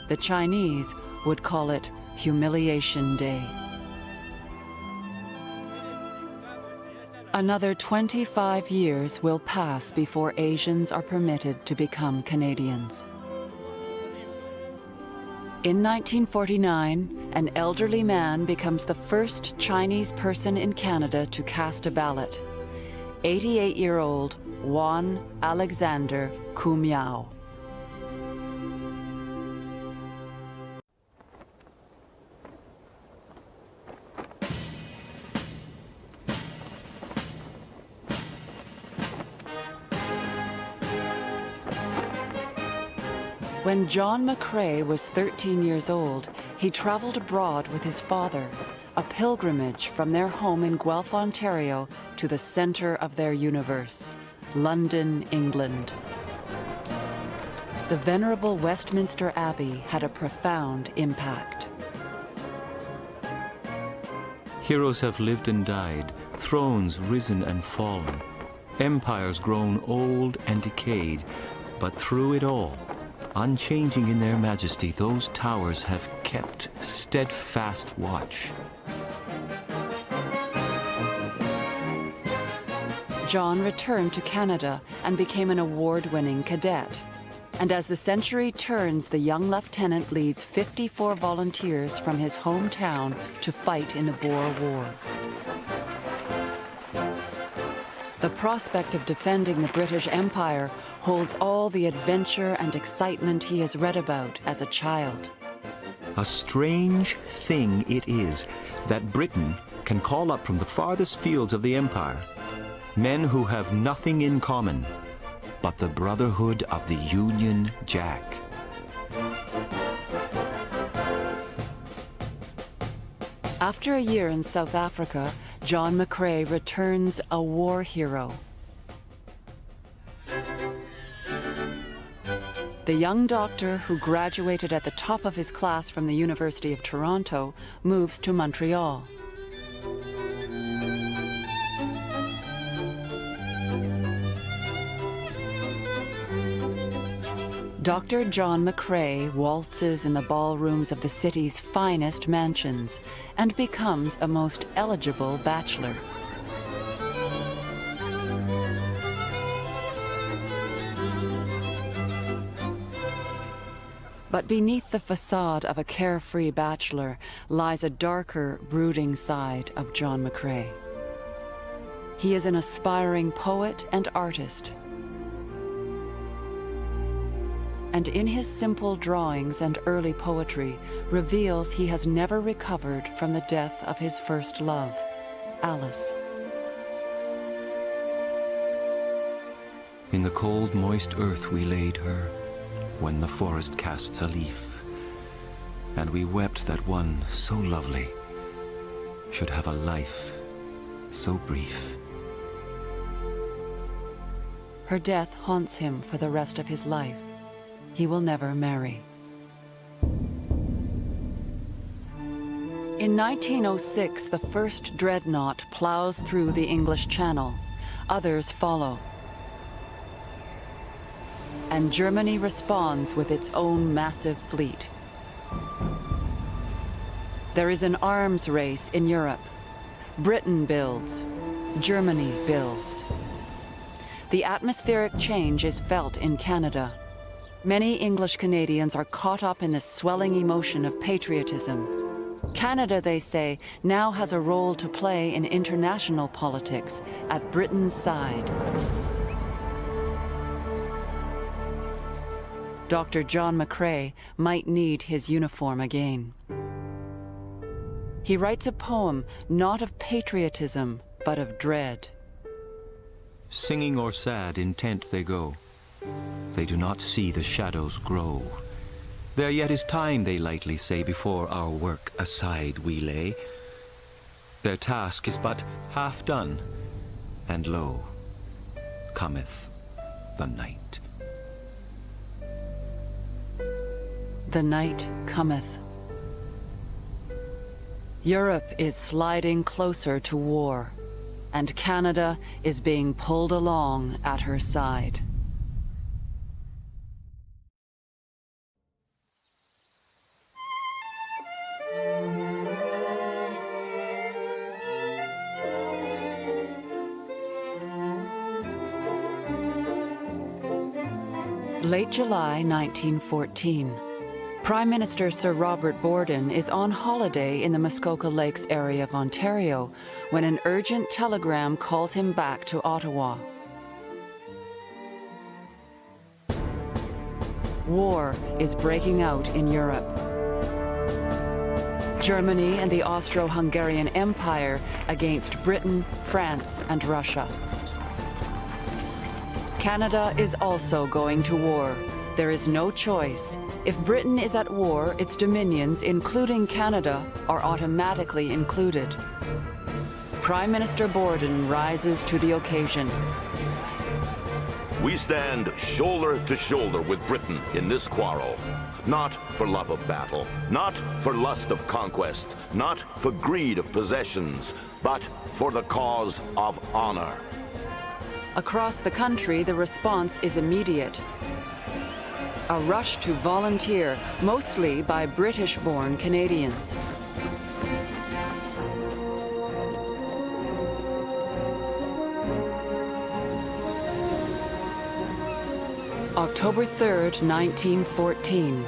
Speaker 3: The Chinese would call it Humiliation Day. Another 25 years will pass before Asians are permitted to become Canadians. In 1949, an elderly man becomes the first Chinese person in Canada to cast a ballot. 88-year-old Juan Alexander Cumiao. When John McCrae was 13 years old, he traveled abroad with his father, a pilgrimage from their home in Guelph, Ontario, to the center of their universe, London, England. The venerable Westminster Abbey had a profound impact.
Speaker 1: Heroes have lived and died, thrones risen and fallen, empires grown old and decayed, but through it all, unchanging in their majesty, those towers have kept steadfast watch.
Speaker 3: John returned to Canada and became an award-winning cadet. And as the century turns, the young lieutenant leads 54 volunteers from his hometown to fight in the Boer War. The prospect of defending the British Empire holds all the adventure and excitement he has read about as a child.
Speaker 1: A strange thing it is that Britain can call up from the farthest fields of the empire men who have nothing in common but the brotherhood of the Union Jack.
Speaker 3: After a year in South Africa, John McCrae returns a war hero. The young doctor, who graduated at the top of his class from the University of Toronto, moves to Montreal. Dr. John McCrae waltzes in the ballrooms of the city's finest mansions and becomes a most eligible bachelor. But beneath the facade of a carefree bachelor lies a darker, brooding side of John McCrae. He is an aspiring poet and artist. And in his simple drawings and early poetry reveals he has never recovered from the death of his first love, Alice.
Speaker 1: In the cold, moist earth we laid her, when the forest casts a leaf, and we wept that one so lovely should have a life so brief.
Speaker 3: Her death haunts him for the rest of his life. He will never marry. In 1906, the first dreadnought plows through the English Channel. Others follow. And Germany responds with its own massive fleet. There is an arms race in Europe. Britain builds, Germany builds. The atmospheric change is felt in Canada. Many English Canadians are caught up in the swelling emotion of patriotism. Canada, they say, now has a role to play in international politics at Britain's side. Dr. John McCrae might need his uniform again. He writes a poem not of patriotism, but of dread.
Speaker 1: Singing or sad, intent they go. They do not see the shadows grow. There yet is time, they lightly say, before our work aside we lay. Their task is but half done, and lo, cometh the night.
Speaker 3: The night cometh. Europe is sliding closer to war, and Canada is being pulled along at her side. Late July 1914. Prime Minister Sir Robert Borden is on holiday in the Muskoka Lakes area of Ontario when an urgent telegram calls him back to Ottawa. War is breaking out in Europe. Germany and the Austro-Hungarian Empire against Britain, France, and Russia. Canada is also going to war. There is no choice. If Britain is at war, its dominions, including Canada, are automatically included. Prime Minister Borden rises to the occasion.
Speaker 17: We stand shoulder to shoulder with Britain in this quarrel. Not for love of battle, not for lust of conquest, not for greed of possessions, but for the cause of honor.
Speaker 3: Across the country, the response is immediate. A rush to volunteer, mostly by British-born Canadians. October 3rd, 1914.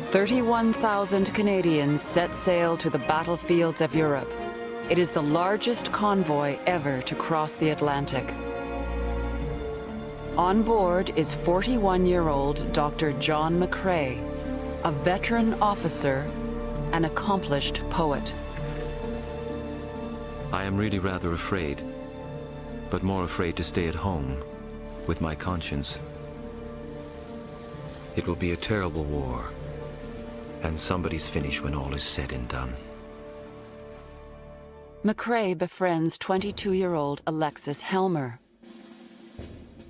Speaker 3: 31,000 Canadians set sail to the battlefields of Europe. It is the largest convoy ever to cross the Atlantic. On board is 41-year-old Dr. John McCrae, a veteran officer, an accomplished poet.
Speaker 1: I am really rather afraid, but more afraid to stay at home with my conscience. It will be a terrible war, and somebody's finish when all is said and done.
Speaker 3: McCrae befriends 22-year-old Alexis Helmer.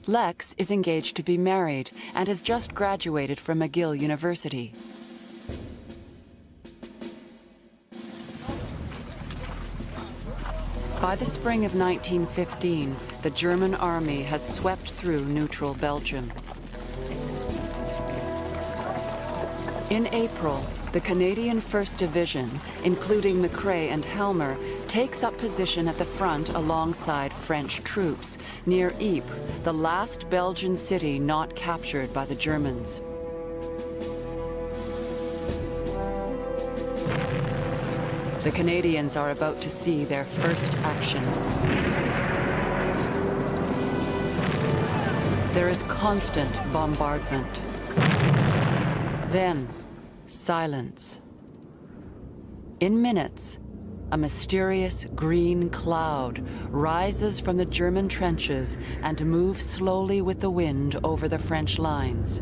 Speaker 3: Lex is engaged to be married and has just graduated from McGill University. By the spring of 1915, the German army has swept through neutral Belgium. In April, the Canadian 1st Division, including McCrae and Helmer, takes up position at the front alongside French troops near Ypres, the last Belgian city not captured by the Germans. The Canadians are about to see their first action. There is constant bombardment. Then, silence. In minutes, a mysterious green cloud rises from the German trenches and moves slowly with the wind over the French lines.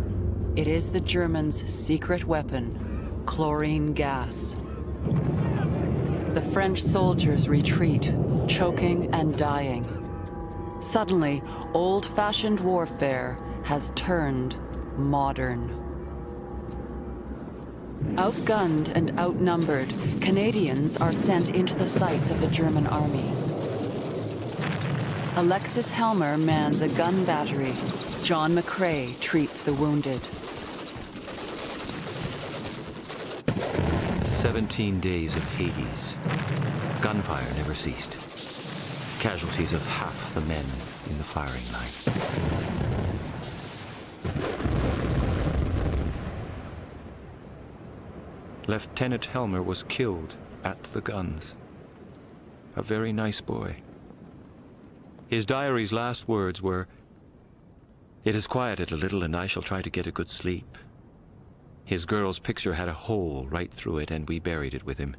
Speaker 3: It is the Germans' secret weapon, chlorine gas. The French soldiers retreat, choking and dying. Suddenly, old-fashioned warfare has turned modern. Outgunned and outnumbered, Canadians are sent into the sights of the German army. Alexis Helmer mans a gun battery. John McCrae treats the wounded.
Speaker 1: 17 days of Hades. Gunfire never ceased. Casualties of half the men in the firing line. Lieutenant Helmer was killed at the guns. A very nice boy. His diary's last words were, "It has quieted a little and I shall try to get a good sleep." His girl's picture had a hole right through it and we buried it with him.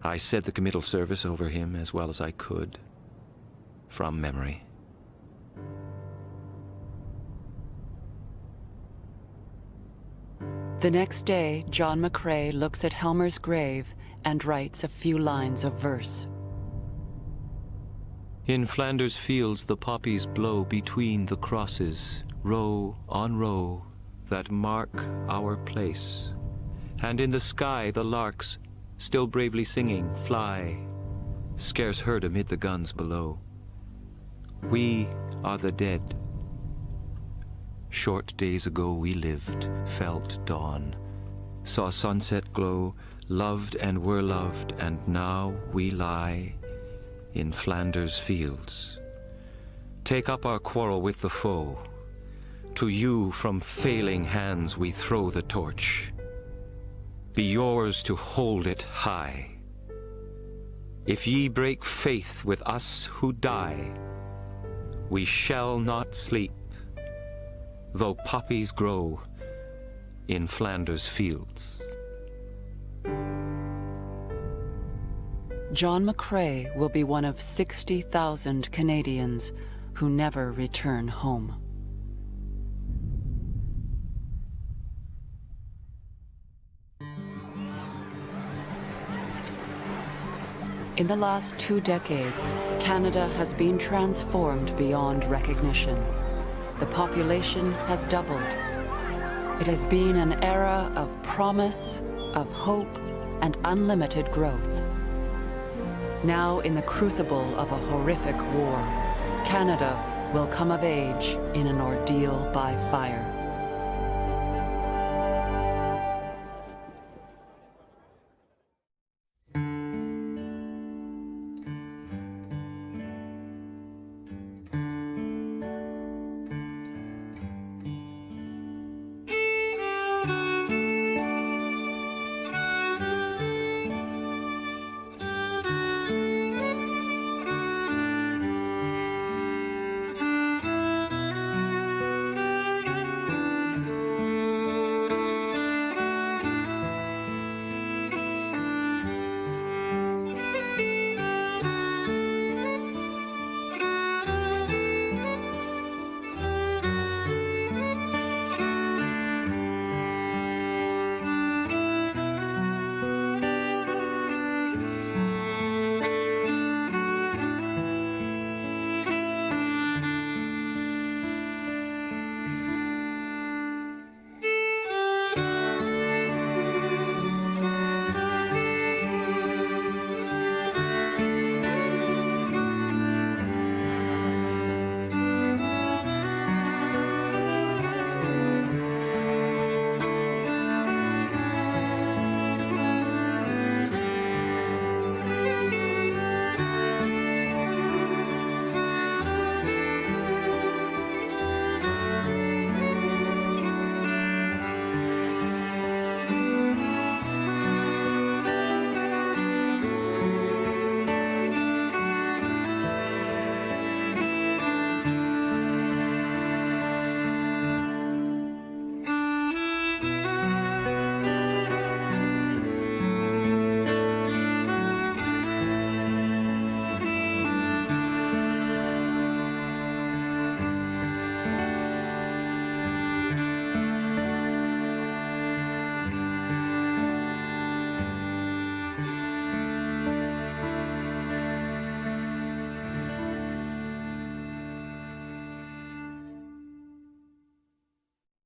Speaker 1: I said the committal service over him as well as I could, from memory.
Speaker 3: The next day, John McCrae looks at Helmer's grave and writes a few lines of verse.
Speaker 1: In Flanders fields the poppies blow between the crosses, row on row, that mark our place. And in the sky the larks still bravely singing, fly, scarce heard amid the guns below. We are the dead. Short days ago we lived, felt dawn, saw sunset glow, loved and were loved, and now we lie in Flanders fields. Take up our quarrel with the foe. To you from failing hands we throw the torch. Be yours to hold it high. If ye break faith with us who die, we shall not sleep, though poppies grow in Flanders fields.
Speaker 3: John McCrae will be one of 60,000 Canadians who never return home. In the last 2 decades, Canada has been transformed beyond recognition. The population has doubled. It has been an era of promise, of hope, and unlimited growth. Now, in the crucible of a horrific war, Canada will come of age in an ordeal by fire.